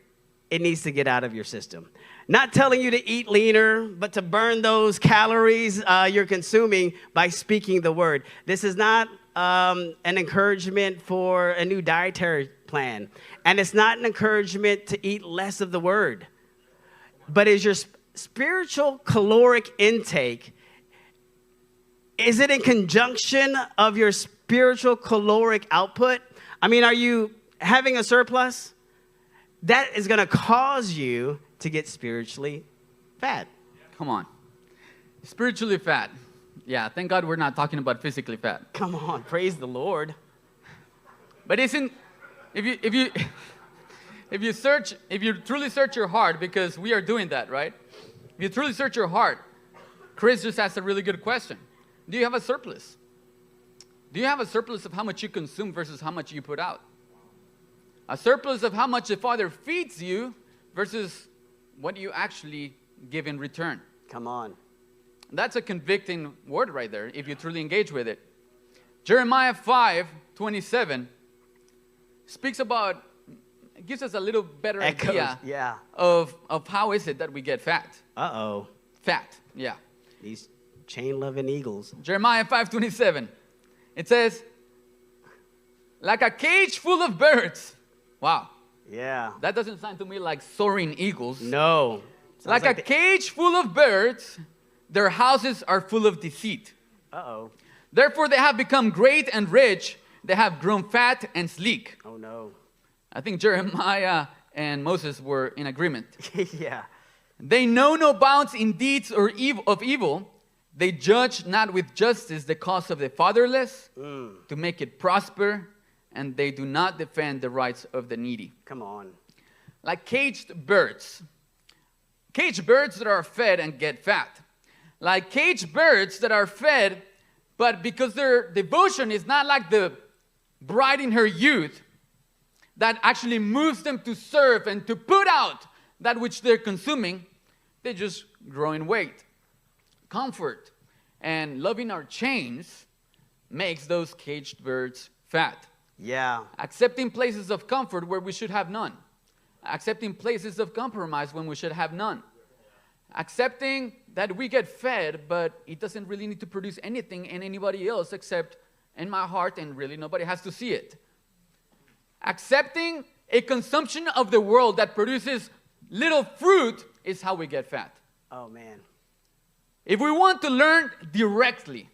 it needs to get out of your system. Not telling you to eat leaner, but to burn those calories you're consuming by speaking the word. This is not an encouragement for a new dietary plan. And it's not an encouragement to eat less of the word. But is your spiritual caloric intake, is it in conjunction of your spiritual caloric output? I mean, are you having a surplus, that is going to cause you to get spiritually fat. Come on. Spiritually fat. Yeah, thank God we're not talking about physically fat. Come on, praise the Lord. But if you truly search your heart, because we are doing that, right? If you truly search your heart, Kris just asked a really good question. Do you have a surplus? Do you have a surplus of how much you consume versus how much you put out? A surplus of how much the Father feeds you versus what you actually give in return. Come on. That's a convicting word right there, if you truly engage with it. Jeremiah 5:27 speaks about, gives us a little better idea of how is it that we get fat. Uh-oh. Fat, yeah. These chain-loving eagles. Jeremiah 5:27. It says, like a cage full of birds. Wow. Yeah. That doesn't sound to me like soaring eagles. No. Like a cage full of birds, their houses are full of deceit. Uh-oh. Therefore they have become great and rich. They have grown fat and sleek. Oh, no. I think Jeremiah and Moses were in agreement. Yeah. They know no bounds in deeds or of evil. They judge not with justice the cause of the fatherless to make it prosper, and they do not defend the rights of the needy. Come on. Like caged birds. Caged birds that are fed and get fat. Like caged birds that are fed, but because their devotion is not like the bride in her youth, that actually moves them to serve and to put out that which they're consuming, they just grow in weight. Comfort and loving our chains makes those caged birds fat. Yeah. Accepting places of comfort where we should have none. Accepting places of compromise when we should have none. Accepting that we get fed, but it doesn't really need to produce anything in anybody else except in my heart, and really nobody has to see it. Accepting a consumption of the world that produces little fruit is how we get fat. Oh, man. If we want to learn directly,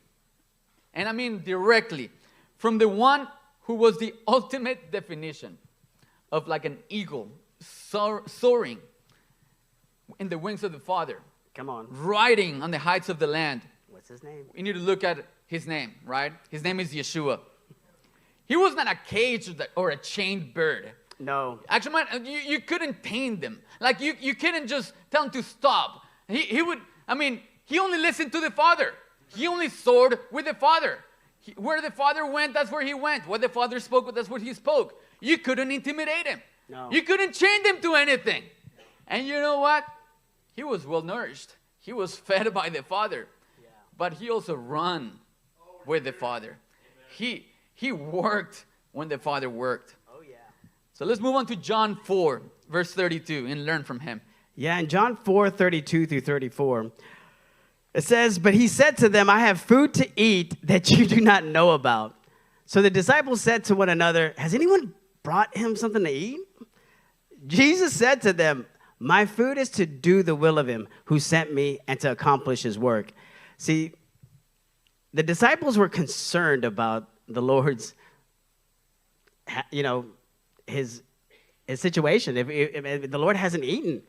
and I mean directly, from the one who was the ultimate definition of like an eagle soaring in the wings of the Father. Come on. Riding on the heights of the land. What's his name? We need to look at his name, right? His name is Yeshua. He was not a caged or a chained bird. No. Actually, man, you couldn't tame them. Like, you couldn't just tell him to stop. He only listened to the Father. He only soared with the Father. Where the Father went, that's where he went. What the Father spoke, that's what he spoke. You couldn't intimidate him. No. You couldn't chain him to anything. And you know what? He was well nourished. He was fed by the Father. Yeah. But he also ran with the Father. He worked when the Father worked. Oh, yeah. So let's move on to John 4, verse 32, and learn from him. Yeah, in John 4, 32 through 34, it says, but he said to them, I have food to eat that you do not know about. So the disciples said to one another, has anyone brought him something to eat? Jesus said to them, my food is to do the will of him who sent me and to accomplish his work. See, the disciples were concerned about the Lord's, his situation. If the Lord hasn't eaten.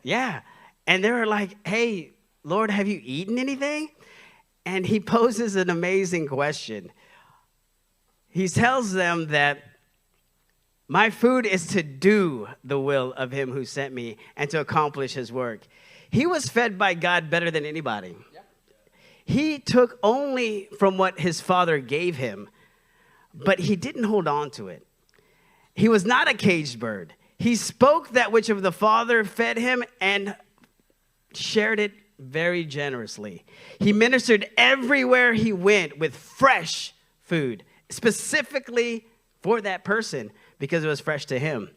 Yeah. And they were like, hey, Lord, have you eaten anything? And he poses an amazing question. He tells them that my food is to do the will of him who sent me and to accomplish his work. He was fed by God better than anybody. Yep. He took only from what his Father gave him, but he didn't hold on to it. He was not a caged bird. He spoke that which of the Father fed him and shared it very generously. He ministered everywhere he went with fresh food, specifically for that person because it was fresh to him.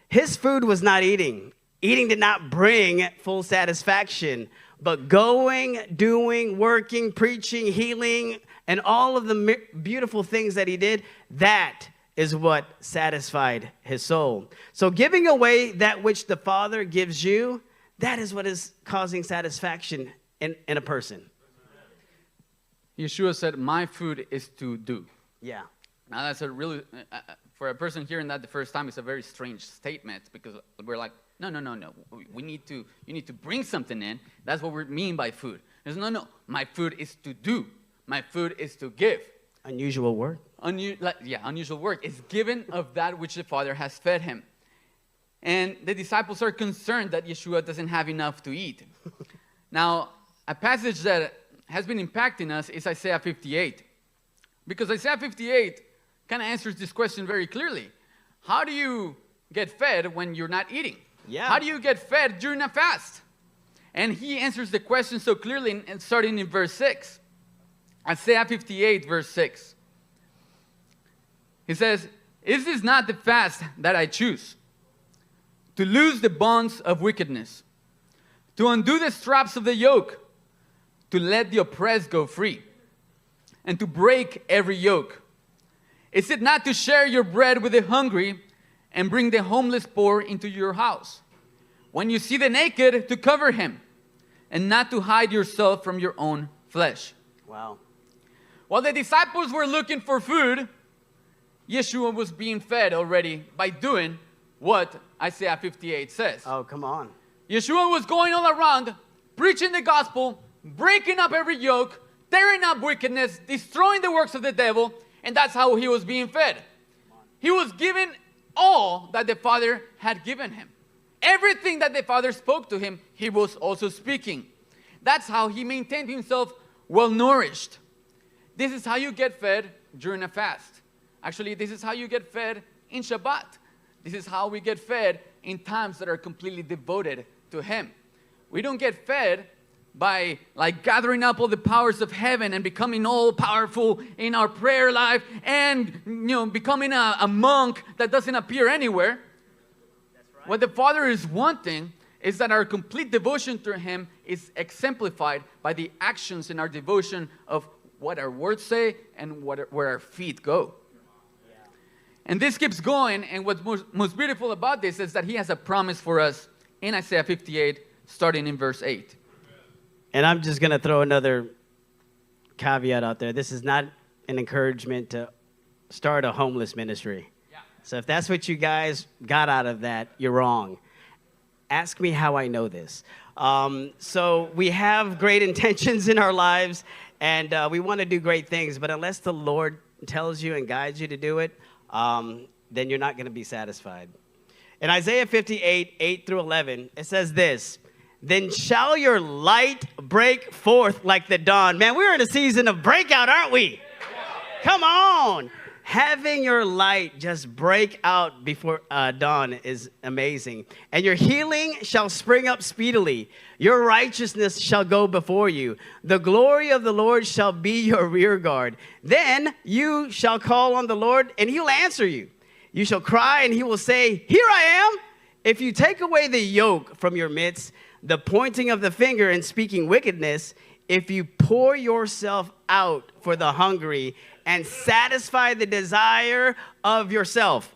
His food was not eating. Eating did not bring full satisfaction, but going, doing, working, preaching, healing, and all of the beautiful things that he did, that is what satisfied his soul. So giving away that which the Father gives you, that is what is causing satisfaction in a person. Yeshua said, my food is to do. Yeah. Now that's a really, for a person hearing that the first time, it's a very strange statement because we're like, no. You need to bring something in. That's what we mean by food. There's no. My food is to do. My food is to give. Unusual word. Unusual word. It's given of that which the Father has fed him. And the disciples are concerned that Yeshua doesn't have enough to eat. Now, a passage that has been impacting us is Isaiah 58. Because Isaiah 58 kind of answers this question very clearly. How do you get fed when you're not eating? Yeah. How do you get fed during a fast? And he answers the question so clearly, and starting in verse 6. Isaiah 58, verse 6. He says, "Is this not the fast that I choose? To loose the bonds of wickedness, to undo the straps of the yoke, to let the oppressed go free, and to break every yoke? Is it not to share your bread with the hungry and bring the homeless poor into your house? When you see the naked, to cover him, and not to hide yourself from your own flesh." Wow. While the disciples were looking for food, Yeshua was being fed already by doing what Isaiah 58 says. Oh, come on. Yeshua was going all around, preaching the gospel, breaking up every yoke, tearing up wickedness, destroying the works of the devil, and that's how he was being fed. He was given all that the Father had given him. Everything that the Father spoke to him, he was also speaking. That's how he maintained himself well-nourished. This is how you get fed during a fast. Actually, this is how you get fed in Shabbat. This is how we get fed in times that are completely devoted to him. We don't get fed by like gathering up all the powers of heaven and becoming all powerful in our prayer life and becoming a monk that doesn't appear anywhere. That's right. What the Father is wanting is that our complete devotion to him is exemplified by the actions in our devotion of what our words say and where our feet go. And this keeps going, and what's most beautiful about this is that he has a promise for us in Isaiah 58, starting in verse 8. And I'm just going to throw another caveat out there. This is not an encouragement to start a homeless ministry. Yeah. So if that's what you guys got out of that, you're wrong. Ask me how I know this. So we have great intentions in our lives, and we want to do great things, but unless the Lord tells you and guides you to do it, then you're not going to be satisfied. In Isaiah 58, 8 through 11, it says this: "Then shall your light break forth like the dawn." Man, we're in a season of breakout, aren't we? Come on. Having your light just break out before dawn is amazing. "And your healing shall spring up speedily. Your righteousness shall go before you. The glory of the Lord shall be your rear guard. Then you shall call on the Lord, and he'll answer you. You shall cry, and he will say, 'Here I am.' If you take away the yoke from your midst, the pointing of the finger and speaking wickedness, if you pour yourself out for the hungry and satisfy the desire of yourself."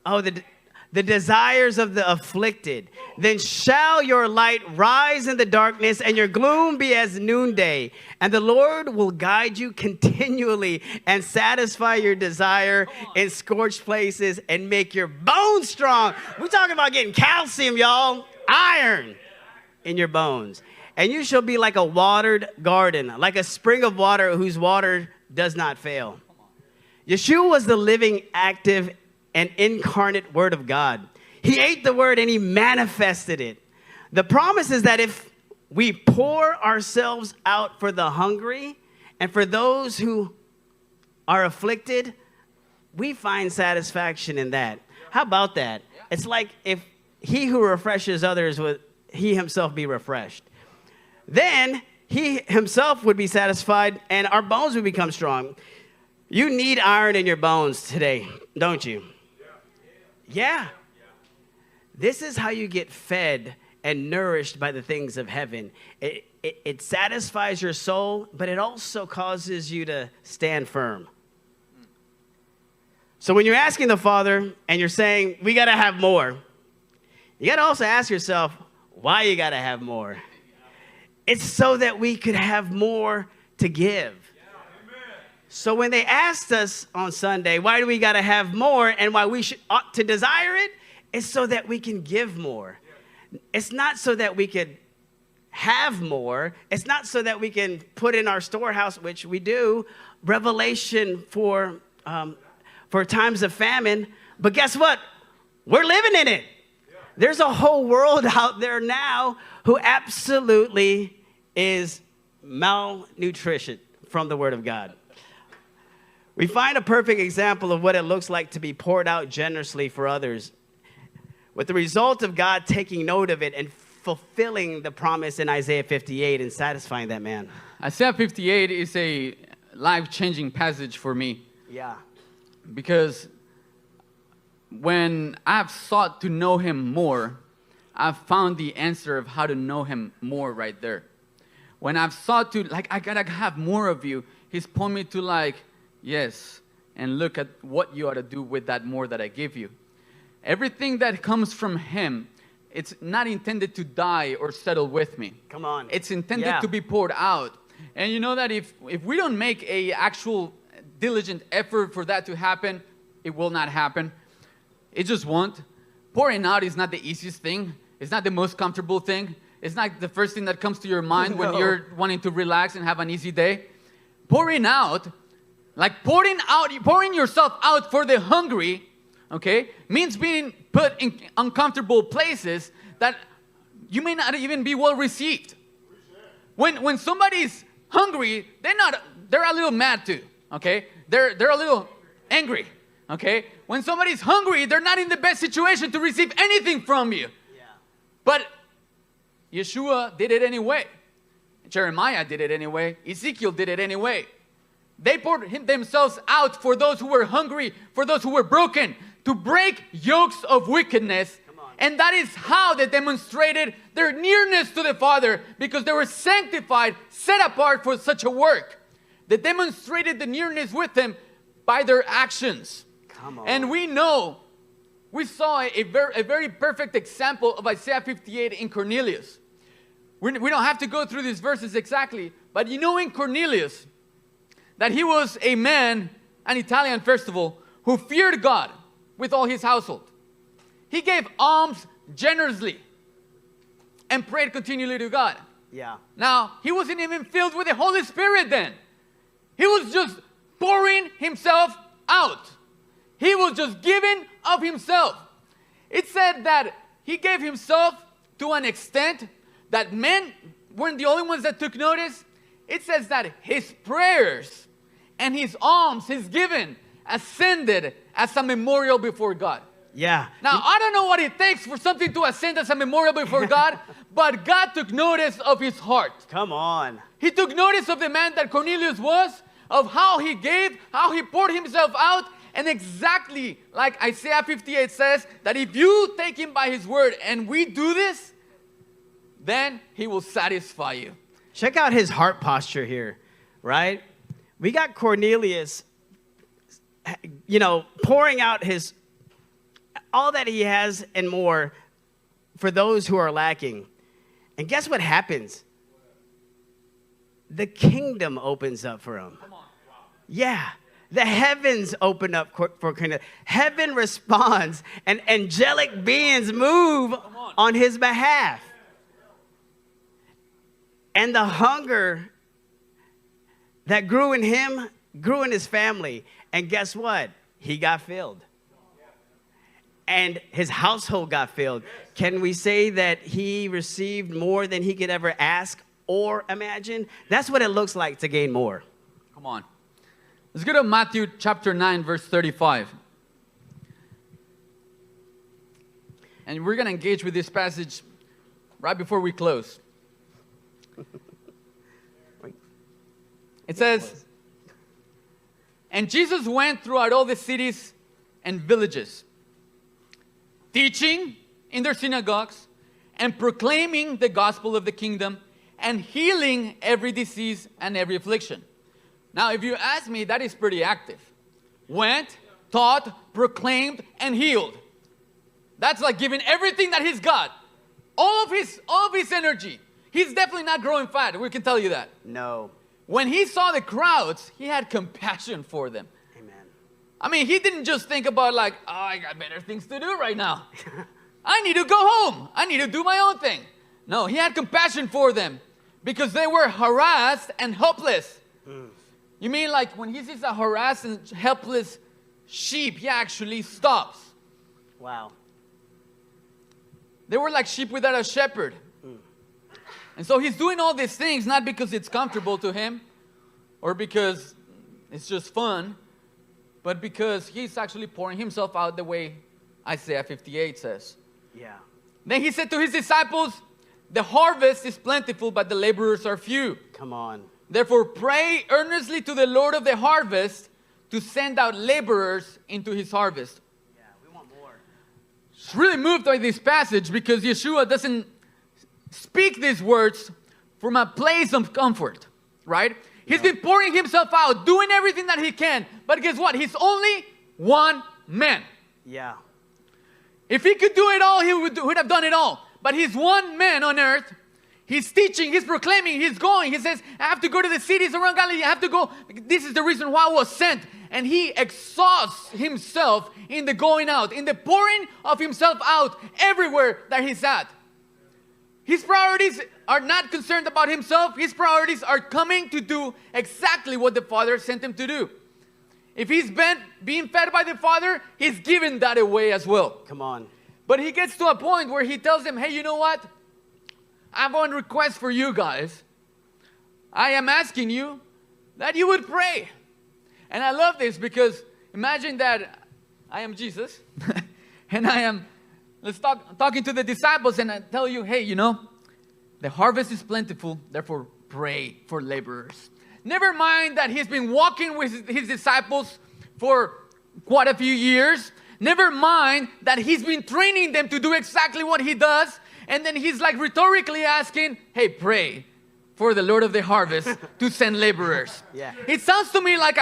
Oh, the desires of the afflicted. "Then shall your light rise in the darkness and your gloom be as noonday. And the Lord will guide you continually and satisfy your desire in scorched places and make your bones strong." We're talking about getting calcium, y'all. Iron in your bones. "And you shall be like a watered garden, like a spring of water whose water does not fail." Yeshua was the living, active, and incarnate Word of God. He ate the Word and he manifested it. The promise is that if we pour ourselves out for the hungry and for those who are afflicted, we find satisfaction in that. How about that? It's like if he who refreshes others would he himself be refreshed. Then he himself would be satisfied and our bones would become strong. You need iron in your bones today, don't you? Yeah. This is how you get fed and nourished by the things of heaven. It satisfies your soul, but it also causes you to stand firm. So when you're asking the Father and you're saying, we got to have more, you got to also ask yourself, why you got to have more? It's so that we could have more to give. So when they asked us on Sunday, why do we got to have more and why we ought to desire it, it's so that we can give more. It's not so that we could have more. It's not so that we can put in our storehouse, which we do, revelation for times of famine. But guess what? We're living in it. There's a whole world out there now who absolutely is malnutrition from the Word of God. We find a perfect example of what it looks like to be poured out generously for others, with the result of God taking note of it and fulfilling the promise in Isaiah 58 and satisfying that man. Isaiah 58 is a life-changing passage for me. Yeah. Because when I've sought to know him more, I've found the answer of how to know him more right there. When I've sought to, I gotta have more of you, he's pointing me to yes, and look at what you ought to do with that more that I give you. Everything that comes from him, it's not intended to die or settle with me. Come on. It's intended to be poured out. And you know that if we don't make a actual diligent effort for that to happen, it will not happen. It just won't. Pouring out is not the easiest thing. It's not the most comfortable thing. It's not the first thing that comes to your mind when you're wanting to relax and have an easy day. Pouring out, pouring yourself out for the hungry, okay, means being put in uncomfortable places that you may not even be well received. When somebody's hungry, they're a little mad too, okay? They're a little angry, okay? When somebody's hungry, they're not in the best situation to receive anything from you. Yeah. But Yeshua did it anyway. Jeremiah did it anyway. Ezekiel did it anyway. They poured themselves out for those who were hungry, for those who were broken, to break yokes of wickedness. And that is how they demonstrated their nearness to the Father, because they were sanctified, set apart for such a work. They demonstrated the nearness with Him by their actions. Come on. And we saw a very perfect example of Isaiah 58 in Cornelius. We don't have to go through these verses exactly, but in Cornelius, that he was a man, an Italian first of all, who feared God with all his household. He gave alms generously and prayed continually to God. Yeah. Now, he wasn't even filled with the Holy Spirit then. He was just pouring himself out. He was just giving of himself. It said that he gave himself to an extent that men weren't the only ones that took notice. It says that his prayers and his alms, his giving, ascended as a memorial before God. Yeah. Now, I don't know what it takes for something to ascend as a memorial before God, but God took notice of his heart. Come on. He took notice of the man that Cornelius was, of how he gave, how he poured himself out, and exactly like Isaiah 58 says, that if you take him by his word and we do this, then he will satisfy you. Check out his heart posture here, right? We got Cornelius, pouring out all that he has and more for those who are lacking. And guess what happens? The kingdom opens up for him. Come on. Wow. Yeah. The heavens open up for Cornelius. Heaven responds, and angelic beings move on his behalf. And the hunger that grew in him grew in his family. And guess what? He got filled. And his household got filled. Can we say that he received more than he could ever ask or imagine? That's what it looks like to gain more. Come on. Let's go to Matthew chapter 9, verse 35. And we're going to engage with this passage right before we close. It says, "And Jesus went throughout all the cities and villages, teaching in their synagogues and proclaiming the gospel of the kingdom and healing every disease and every affliction." Now, if you ask me, that is pretty active. Went, taught, proclaimed, and healed. That's like giving everything that he's got. All of his energy. He's definitely not growing fat. We can tell you that. No. when he saw the crowds, he had compassion for them. Amen. I mean, he didn't just think about like, oh, I got better things to do right now. I need to go home. I need to do my own thing. No, he had compassion for them because they were harassed and helpless. You mean like when he sees a harassed and helpless sheep, he actually stops. Wow. They were like sheep without a shepherd. And so he's doing all these things not because it's comfortable to him or because it's just fun, but because he's actually pouring himself out the way Isaiah 58 says. Yeah. Then he said to his disciples, the harvest is plentiful, but the laborers are few. Come on. Therefore, pray earnestly to the Lord of the harvest to send out laborers into his harvest. Yeah, we want more. It's really moved by this passage because Yeshua doesn't speak these words from a place of comfort, right? He's been pouring himself out, doing everything that he can. But guess what? He's only one man. Yeah. If he could do it all, he would have done it all. But he's one man on earth. He's teaching, he's proclaiming, he's going. He says, I have to go to the cities around Galilee. I have to go. This is the reason why I was sent. And he exhausts himself in the going out, in the pouring of himself out everywhere that he's at. His priorities are not concerned about himself. His priorities are coming to do exactly what the Father sent him to do. If he's being fed by the Father, he's giving that away as well. Come on. But he gets to a point where he tells them, hey, you know what? I have one request for you guys. I am asking you that you would pray. And I love this because imagine that I am Jesus and I am talking to the disciples and I tell you, hey, you know, the harvest is plentiful, therefore pray for laborers. Never mind that he's been walking with his disciples for quite a few years. Never mind that he's been training them to do exactly what he does. And then he's like rhetorically asking, hey, pray for the Lord of the harvest to send laborers. Yeah. It sounds to me like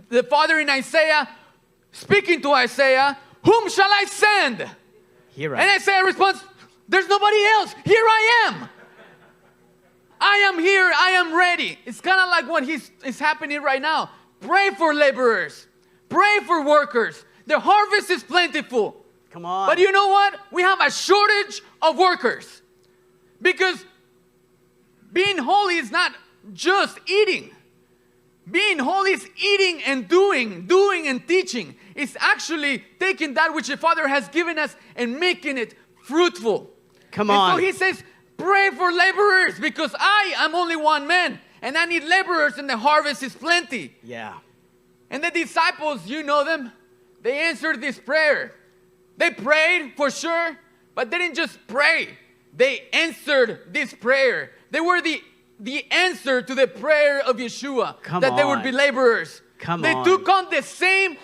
the Father in Isaiah speaking to Isaiah, whom shall I send? Here And Isaiah responds, there's nobody else. Here I am. I am here. I am ready. It's kind of like what is happening right now. Pray for laborers. Pray for workers. The harvest is plentiful. Come on. But you know what? We have a shortage of workers. Because being holy is not just eating. Being holy is eating and doing and teaching. It's actually taking that which the Father has given us and making it fruitful. Come on. And so he says, pray for laborers because I am only one man and I need laborers and the harvest is plenty. Yeah. And the disciples, you know them, they answered this prayer. They prayed for sure, but they didn't just pray. They answered this prayer. They were the answer to the prayer of Yeshua. That they would be laborers. They took on the same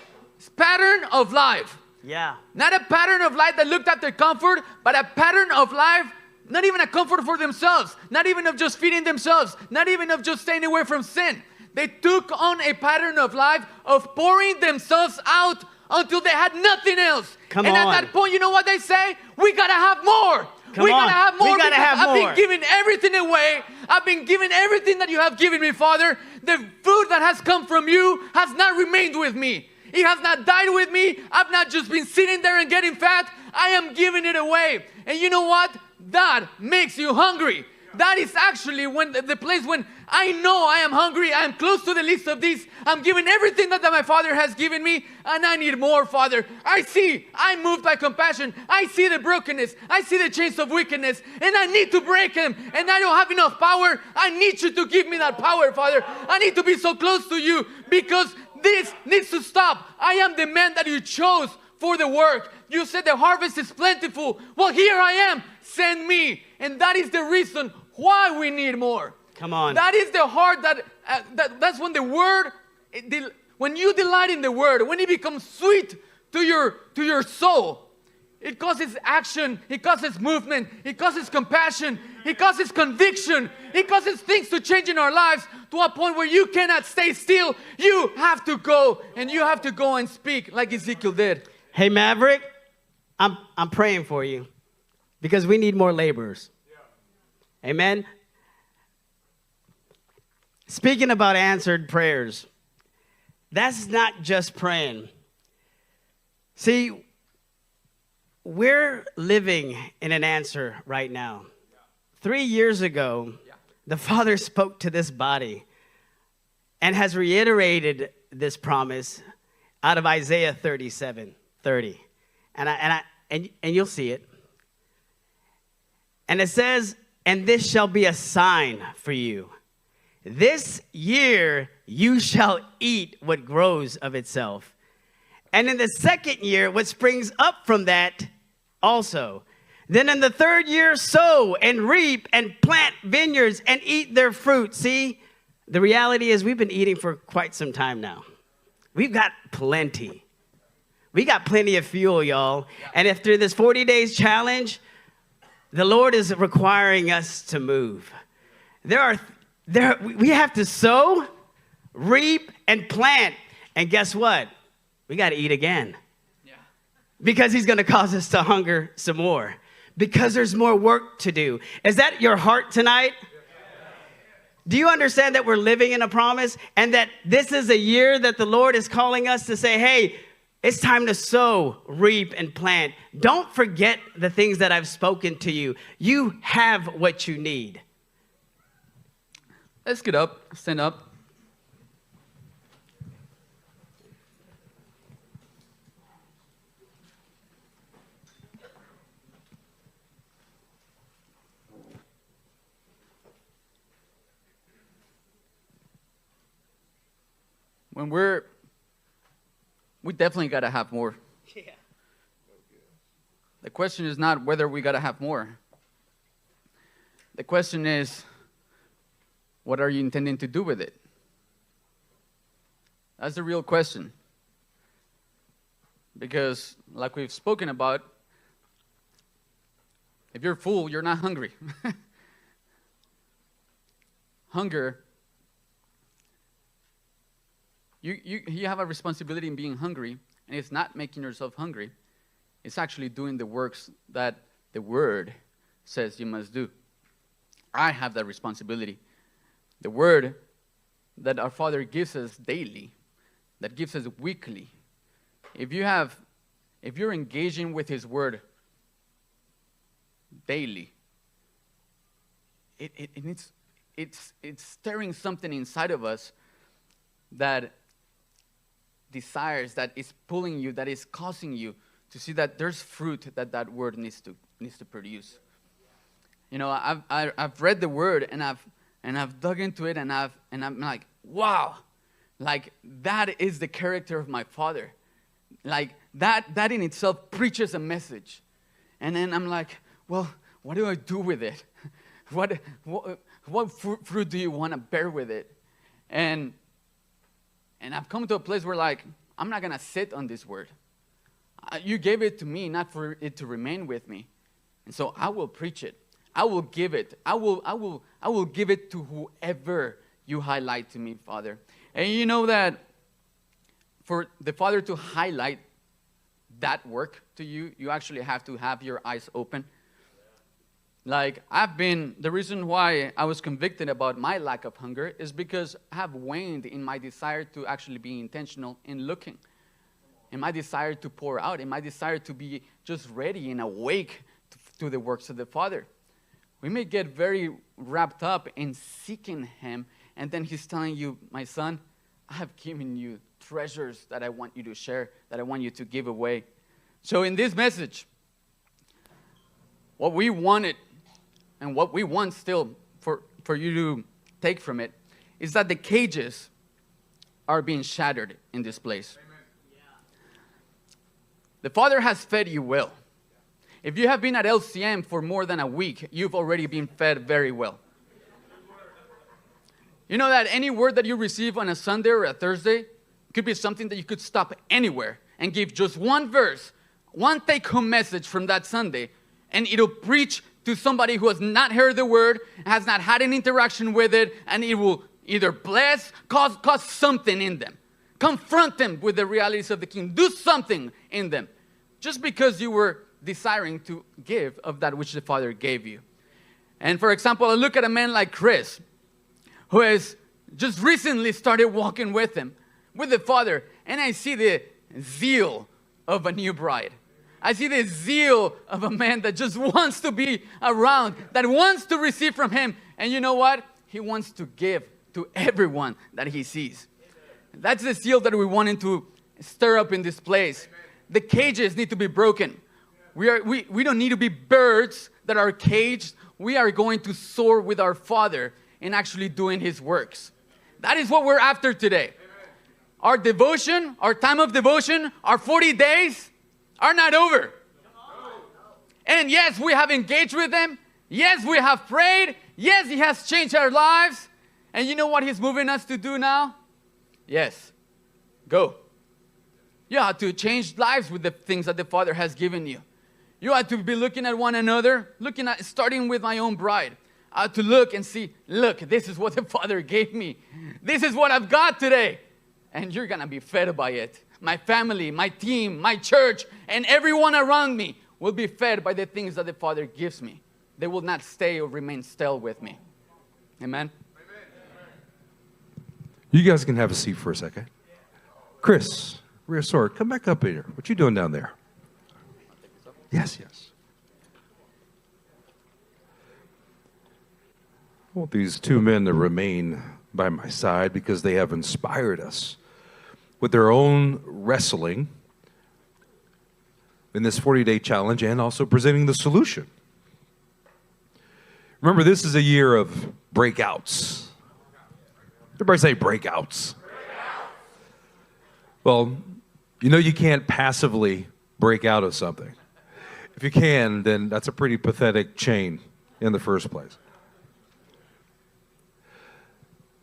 pattern of life. Yeah. Not a pattern of life that looked at their comfort, but a pattern of life, not even a comfort for themselves, not even of just feeding themselves, not even of just staying away from sin. They took on a pattern of life of pouring themselves out until they had nothing else. And at that point, you know what they say? We gotta have more. We gotta have more. I've been giving everything away. I've been giving everything that you have given me, Father. The food that has come from you has not remained with me. It has not died with me. I've not just been sitting there and getting fat. I am giving it away. And you know what? That makes you hungry. That is actually when the place when I know I am hungry, I am close to the least of these. I'm giving everything that my Father has given me, and I need more, Father. I'm moved by compassion. I see the brokenness. I see the chains of wickedness, and I need to break them, and I don't have enough power. I need you to give me that power, Father. I need to be so close to you because this needs to stop. I am the man that you chose for the work. You said the harvest is plentiful. Well, here I am. Send me. And that is the reason why we need more. Come on. That is the heart that's when the word, when you delight in the word, when it becomes sweet to your soul, it causes action, it causes movement, it causes compassion, it causes conviction, it causes things to change in our lives to a point where you cannot stay still. You have to go, and you have to go and speak like Ezekiel did. Hey, Maverick, I'm praying for you because we need more laborers. Amen. Speaking about answered prayers, that's not just praying. See, we're living in an answer right now. 3 years ago, the Father spoke to this body and has reiterated this promise out of Isaiah 37:30. And you'll see it. And it says, "And this shall be a sign for you. This year you shall eat what grows of itself. And in the second year, what springs up from that also. Then in the third year, sow and reap and plant vineyards and eat their fruit." See, the reality is we've been eating for quite some time now. We've got plenty. We got plenty of fuel, y'all. And after this 40 days challenge, the Lord is requiring us to move. We have to sow, reap, and plant. And guess what? We got to eat again. Because he's going to cause us to hunger some more. Because there's more work to do. Is that your heart tonight? Do you understand that we're living in a promise and that this is a year that the Lord is calling us to say, hey, it's time to sow, reap, and plant. Don't forget the things that I've spoken to you. You have what you need. Let's get up, stand up. When we definitely got to have more. Yeah. The question is not whether we got to have more. The question is, what are you intending to do with it? That's the real question. Because, like we've spoken about, if you're full, you're not hungry. Hunger, you have a responsibility in being hungry, and it's not making yourself hungry. It's actually doing the works that the Word says you must do. I have that responsibility. The Word that our Father gives us daily, that gives us weekly. If you're engaging with His Word daily, it's stirring something inside of us that desires, that is pulling you, that is causing you to see that there's fruit that Word needs to produce. You know, I've read the Word and I've dug into it and I'm like, wow, like that is the character of my Father. Like that in itself preaches a message. And then I'm like, well, what do I do with it? What fruit do you want to bear with it? And I've come to a place where, like, I'm not going to sit on this Word. You gave it to me, not for it to remain with me. And so I will preach it. I will give it. I will give it to whoever you highlight to me, Father. And you know that for the Father to highlight that work to you, you actually have to have your eyes open. Like, the reason why I was convicted about my lack of hunger is because I have waned in my desire to actually be intentional in looking, in my desire to pour out, in my desire to be just ready and awake to the works of the Father. We may get very wrapped up in seeking Him, and then He's telling you, my son, I have given you treasures that I want you to share, that I want you to give away. So in this message, what we wanted and what we want still for you to take from it is that the cages are being shattered in this place. Yeah. The Father has fed you well. If you have been at LCM for more than a week, you've already been fed very well. You know that any word that you receive on a Sunday or a Thursday could be something that you could stop anywhere and give just one verse, one take-home message from that Sunday, and it'll preach to somebody who has not heard the word, has not had an interaction with it, and it will either bless, cause something in them. Confront them with the realities of the kingdom. Do something in them. Just because you were desiring to give of that which the Father gave you. And for example, I look at a man like Kris, who is just recently started walking with him, with the Father, and I see the zeal of a new bride. I see the zeal of a man that just wants to be around, that wants to receive from him. And you know what? He wants to give to everyone that he sees. That's the zeal that we wanted to stir up in this place. The cages need to be broken. We don't need to be birds that are caged. We are going to soar with our Father and actually doing his works. That is what we're after today. Our devotion, our time of devotion, our 40 days are not over. And yes, we have engaged with him. Yes, we have prayed. Yes, he has changed our lives. And you know what he's moving us to do now? Yes, go. You have to change lives with the things that the Father has given you. You have to be looking at one another, starting with my own bride. I have to look and see, look, this is what the Father gave me. This is what I've got today. And you're going to be fed by it. My family, my team, my church, and everyone around me will be fed by the things that the Father gives me. They will not stay or remain still with me. Amen? You guys can have a seat for a second. Kris, Reusora, come back up here. What you doing down there? Yes. I want these two men to remain by my side because they have inspired us with their own wrestling in this 40-day challenge and also presenting the solution. Remember, this is a year of breakouts. Everybody say breakouts. Well, you know you can't passively break out of something. If you can, then that's a pretty pathetic chain in the first place.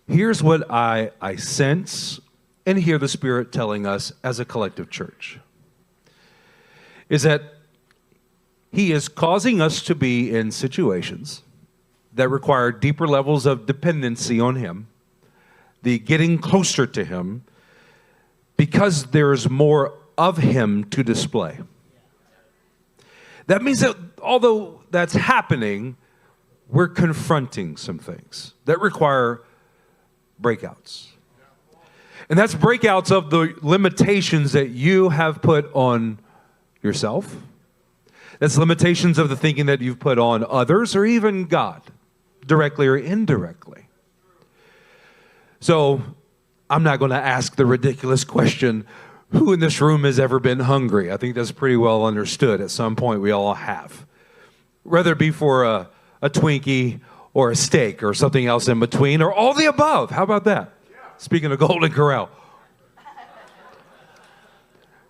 Here's what I sense and hear the Spirit telling us as a collective church. Is that He is causing us to be in situations that require deeper levels of dependency on Him, the getting closer to Him, because there's more of Him to display. That means that although that's happening, we're confronting some things that require breakouts. And that's breakouts of the limitations that you have put on yourself. That's limitations of the thinking that you've put on others or even God, directly or indirectly. So I'm not going to ask the ridiculous question, who in this room has ever been hungry? I think that's pretty well understood. At some point, we all have. Whether it be for a Twinkie or a steak or something else in between or all the above. How about that? Yeah. Speaking of Golden Corral.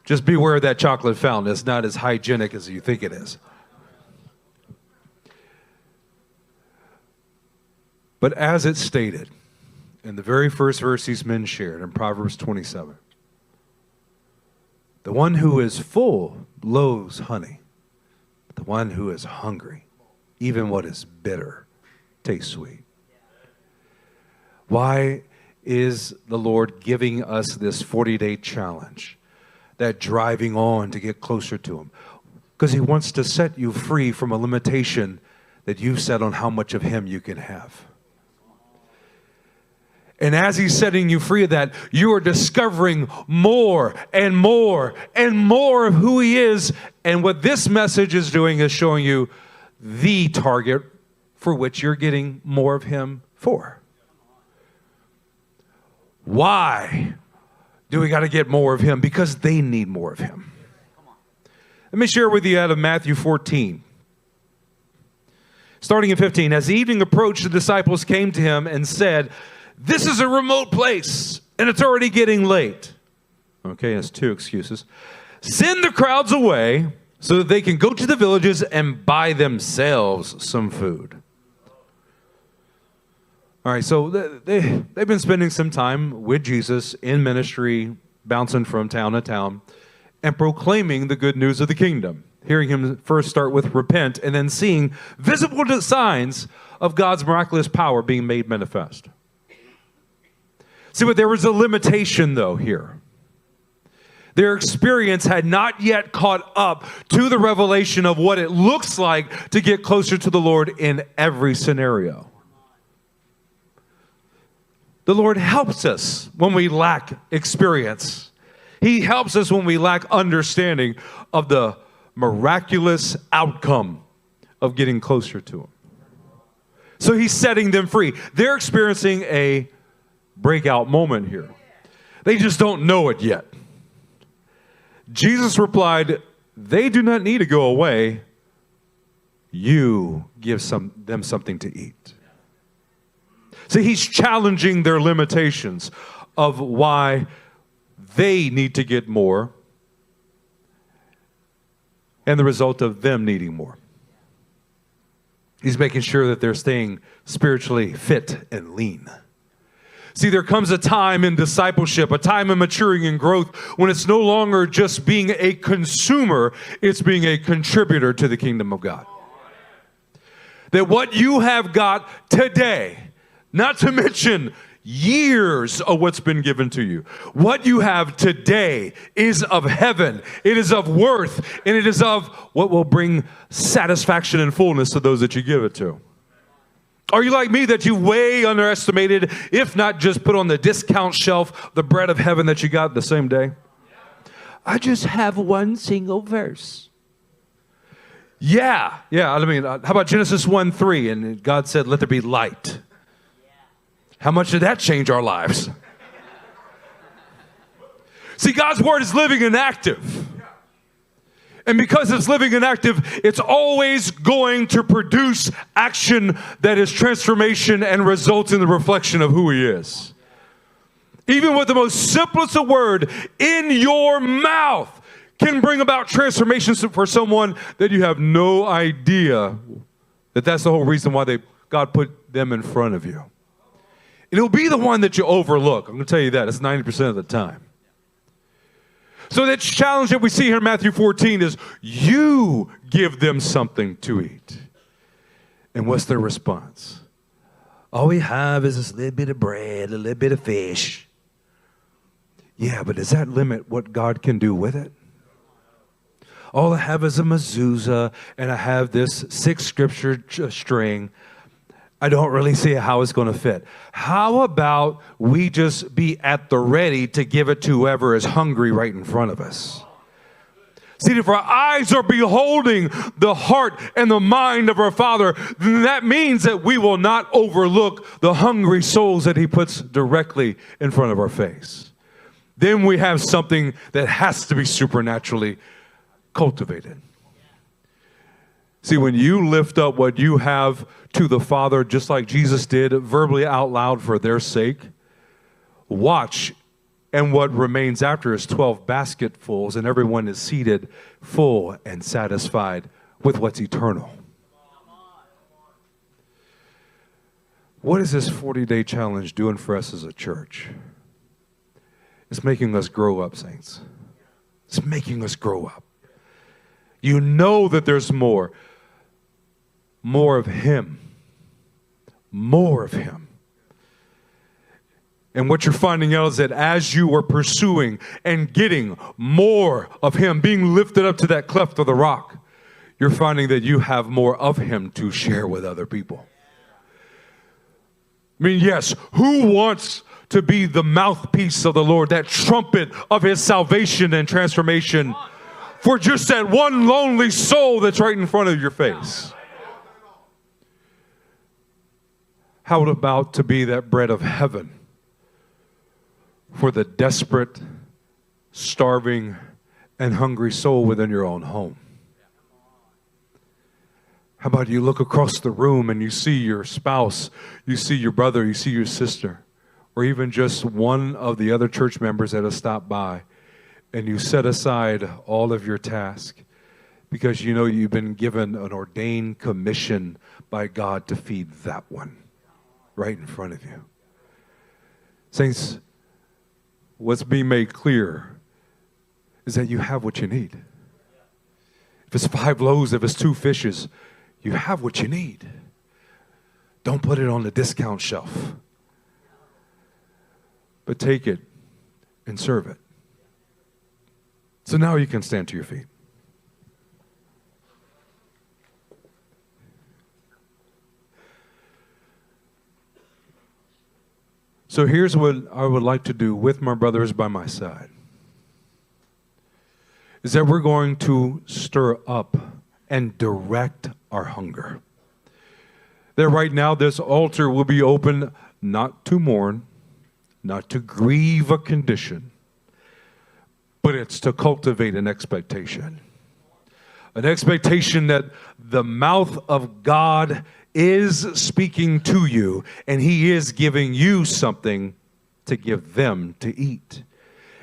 Just beware of that chocolate fountain. It's not as hygienic as you think it is. But as it's stated in the very first verse these men shared in Proverbs 27, the one who is full loathes honey, but the one who is hungry, even what is bitter, tastes sweet. Why is the Lord giving us this 40-day challenge, that driving on to get closer to Him? Because He wants to set you free from a limitation that you've set on how much of Him you can have. And as He's setting you free of that, you are discovering more and more and more of who He is. And what this message is doing is showing you the target for which you're getting more of Him for. Why do we got to get more of Him? Because they need more of Him. Let me share with you out of Matthew 14. Starting in 15, as the evening approached, the disciples came to Him and said, "This is a remote place, and it's already getting late." Okay, that's two excuses. "Send the crowds away so that they can go to the villages and buy themselves some food." All right, so they've been spending some time with Jesus in ministry, bouncing from town to town, and proclaiming the good news of the kingdom. Hearing Him first start with repent, and then seeing visible signs of God's miraculous power being made manifest. See, but there was a limitation, though, here. Their experience had not yet caught up to the revelation of what it looks like to get closer to the Lord in every scenario. The Lord helps us when we lack experience. He helps us when we lack understanding of the miraculous outcome of getting closer to Him. So He's setting them free. They're experiencing a breakout moment here. They just don't know it yet. Jesus replied, they do not need to go away. You give them something to eat. See, He's challenging their limitations of why they need to get more and the result of them needing more. He's making sure that they're staying spiritually fit and lean. See, there comes a time in discipleship, a time in maturing and growth, when it's no longer just being a consumer, it's being a contributor to the kingdom of God. That what you have got today, not to mention years of what's been given to you, what you have today is of heaven, it is of worth, and it is of what will bring satisfaction and fullness to those that you give it to. Are you like me that you way underestimated, if not just put on the discount shelf, the bread of heaven that you got the same day? I just have one single verse. Yeah. I mean, how about Genesis 1:3? And God said, let there be light. How much did that change our lives? See, God's word is living and active. And because it's living and active, it's always going to produce action that is transformation and results in the reflection of who He is. Even with the most simplest of word in your mouth can bring about transformation for someone that you have no idea that that's the whole reason why God put them in front of you. And it'll be the one that you overlook. I'm going to tell you that. It's 90% of the time. So that challenge that we see here in Matthew 14 is you give them something to eat. And what's their response? All we have is this little bit of bread, a little bit of fish. Yeah, but does that limit what God can do with it? All I have is a mezuzah, and I have this 6 scripture string. I don't really see how it's going to fit. How about we just be at the ready to give it to whoever is hungry right in front of us? See, if our eyes are beholding the heart and the mind of our Father, then that means that we will not overlook the hungry souls that He puts directly in front of our face. Then we have something that has to be supernaturally cultivated. See, when you lift up what you have to the Father, just like Jesus did, verbally out loud for their sake, watch, and what remains after is 12 basketfuls, and everyone is seated full and satisfied with what's eternal. What is this 40-day challenge doing for us as a church? It's making us grow up, saints. It's making us grow up. You know that there's more of Him. More of Him. And what you're finding out is that as you are pursuing and getting more of Him, being lifted up to that cleft of the rock, you're finding that you have more of Him to share with other people. I mean, yes, who wants to be the mouthpiece of the Lord, that trumpet of His salvation and transformation for just that one lonely soul that's right in front of your face? How about to be that bread of heaven for the desperate, starving, and hungry soul within your own home? How about you look across the room and you see your spouse, you see your brother, you see your sister, or even just one of the other church members that have stopped by, and you set aside all of your tasks because you know you've been given an ordained commission by God to feed that one right in front of you. Saints, what's being made clear is that you have what you need. If it's 5 loaves, if it's 2 fishes, you have what you need. Don't put it on the discount shelf, but take it and serve it. So now you can stand to your feet. So here's what I would like to do with my brothers by my side. Is that we're going to stir up and direct our hunger. That right now this altar will be open not to mourn, not to grieve a condition, but it's to cultivate an expectation. An expectation that the mouth of God is speaking to you, and He is giving you something to give them to eat.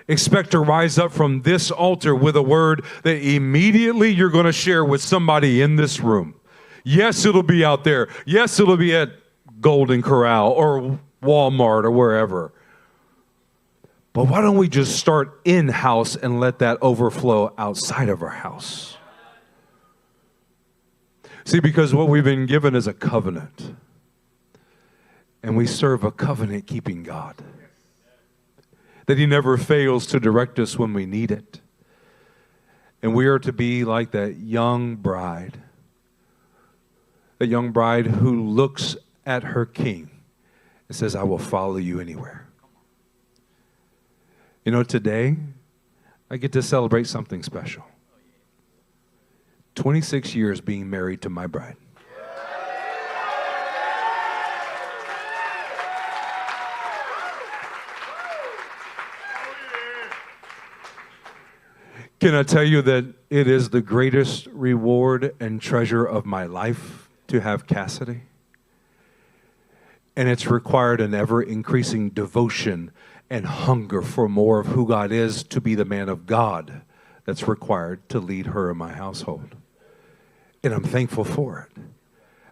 Expect to rise up from this altar with a word that immediately you're going to share with somebody in this room. Yes, it'll be out there. Yes, it'll be at Golden Corral or Walmart or wherever. But why don't we just start in-house and let that overflow outside of our house? See, because what we've been given is a covenant. And we serve a covenant-keeping God. That He never fails to direct us when we need it. And we are to be like that young bride. The young bride who looks at her king and says, I will follow you anywhere. You know, today, I get to celebrate something special. 26 years being married to my bride. Can I tell you that it is the greatest reward and treasure of my life to have Cassidy? And it's required an ever-increasing devotion and hunger for more of who God is to be the man of God that's required to lead her in my household. And I'm thankful for it.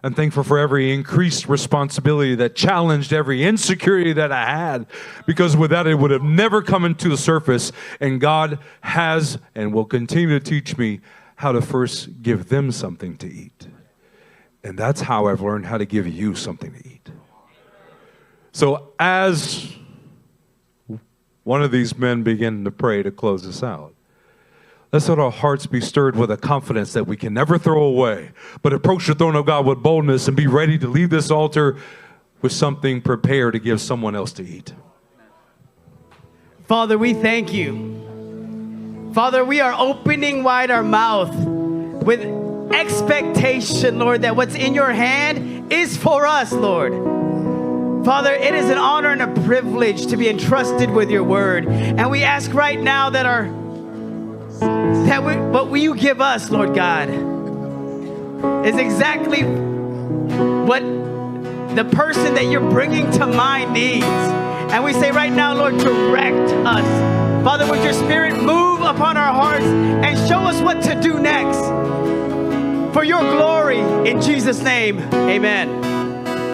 I'm thankful for every increased responsibility that challenged every insecurity that I had, because without it would have never come into the surface. And God has and will continue to teach me how to first give them something to eat. And that's how I've learned how to give you something to eat. So as one of these men began to pray to close us out, let's let our hearts be stirred with a confidence that we can never throw away, but approach the throne of God with boldness and be ready to leave this altar with something prepared to give someone else to eat. Father, we thank you. Father, we are opening wide our mouth with expectation, Lord, that what's in your hand is for us, Lord. Father, it is an honor and a privilege to be entrusted with your word. And we ask right now that what you give us, Lord God, is exactly what the person that you're bringing to mind needs. And we say right now, Lord, direct us. Father, would your Spirit move upon our hearts and show us what to do next. For your glory, in Jesus' name, amen.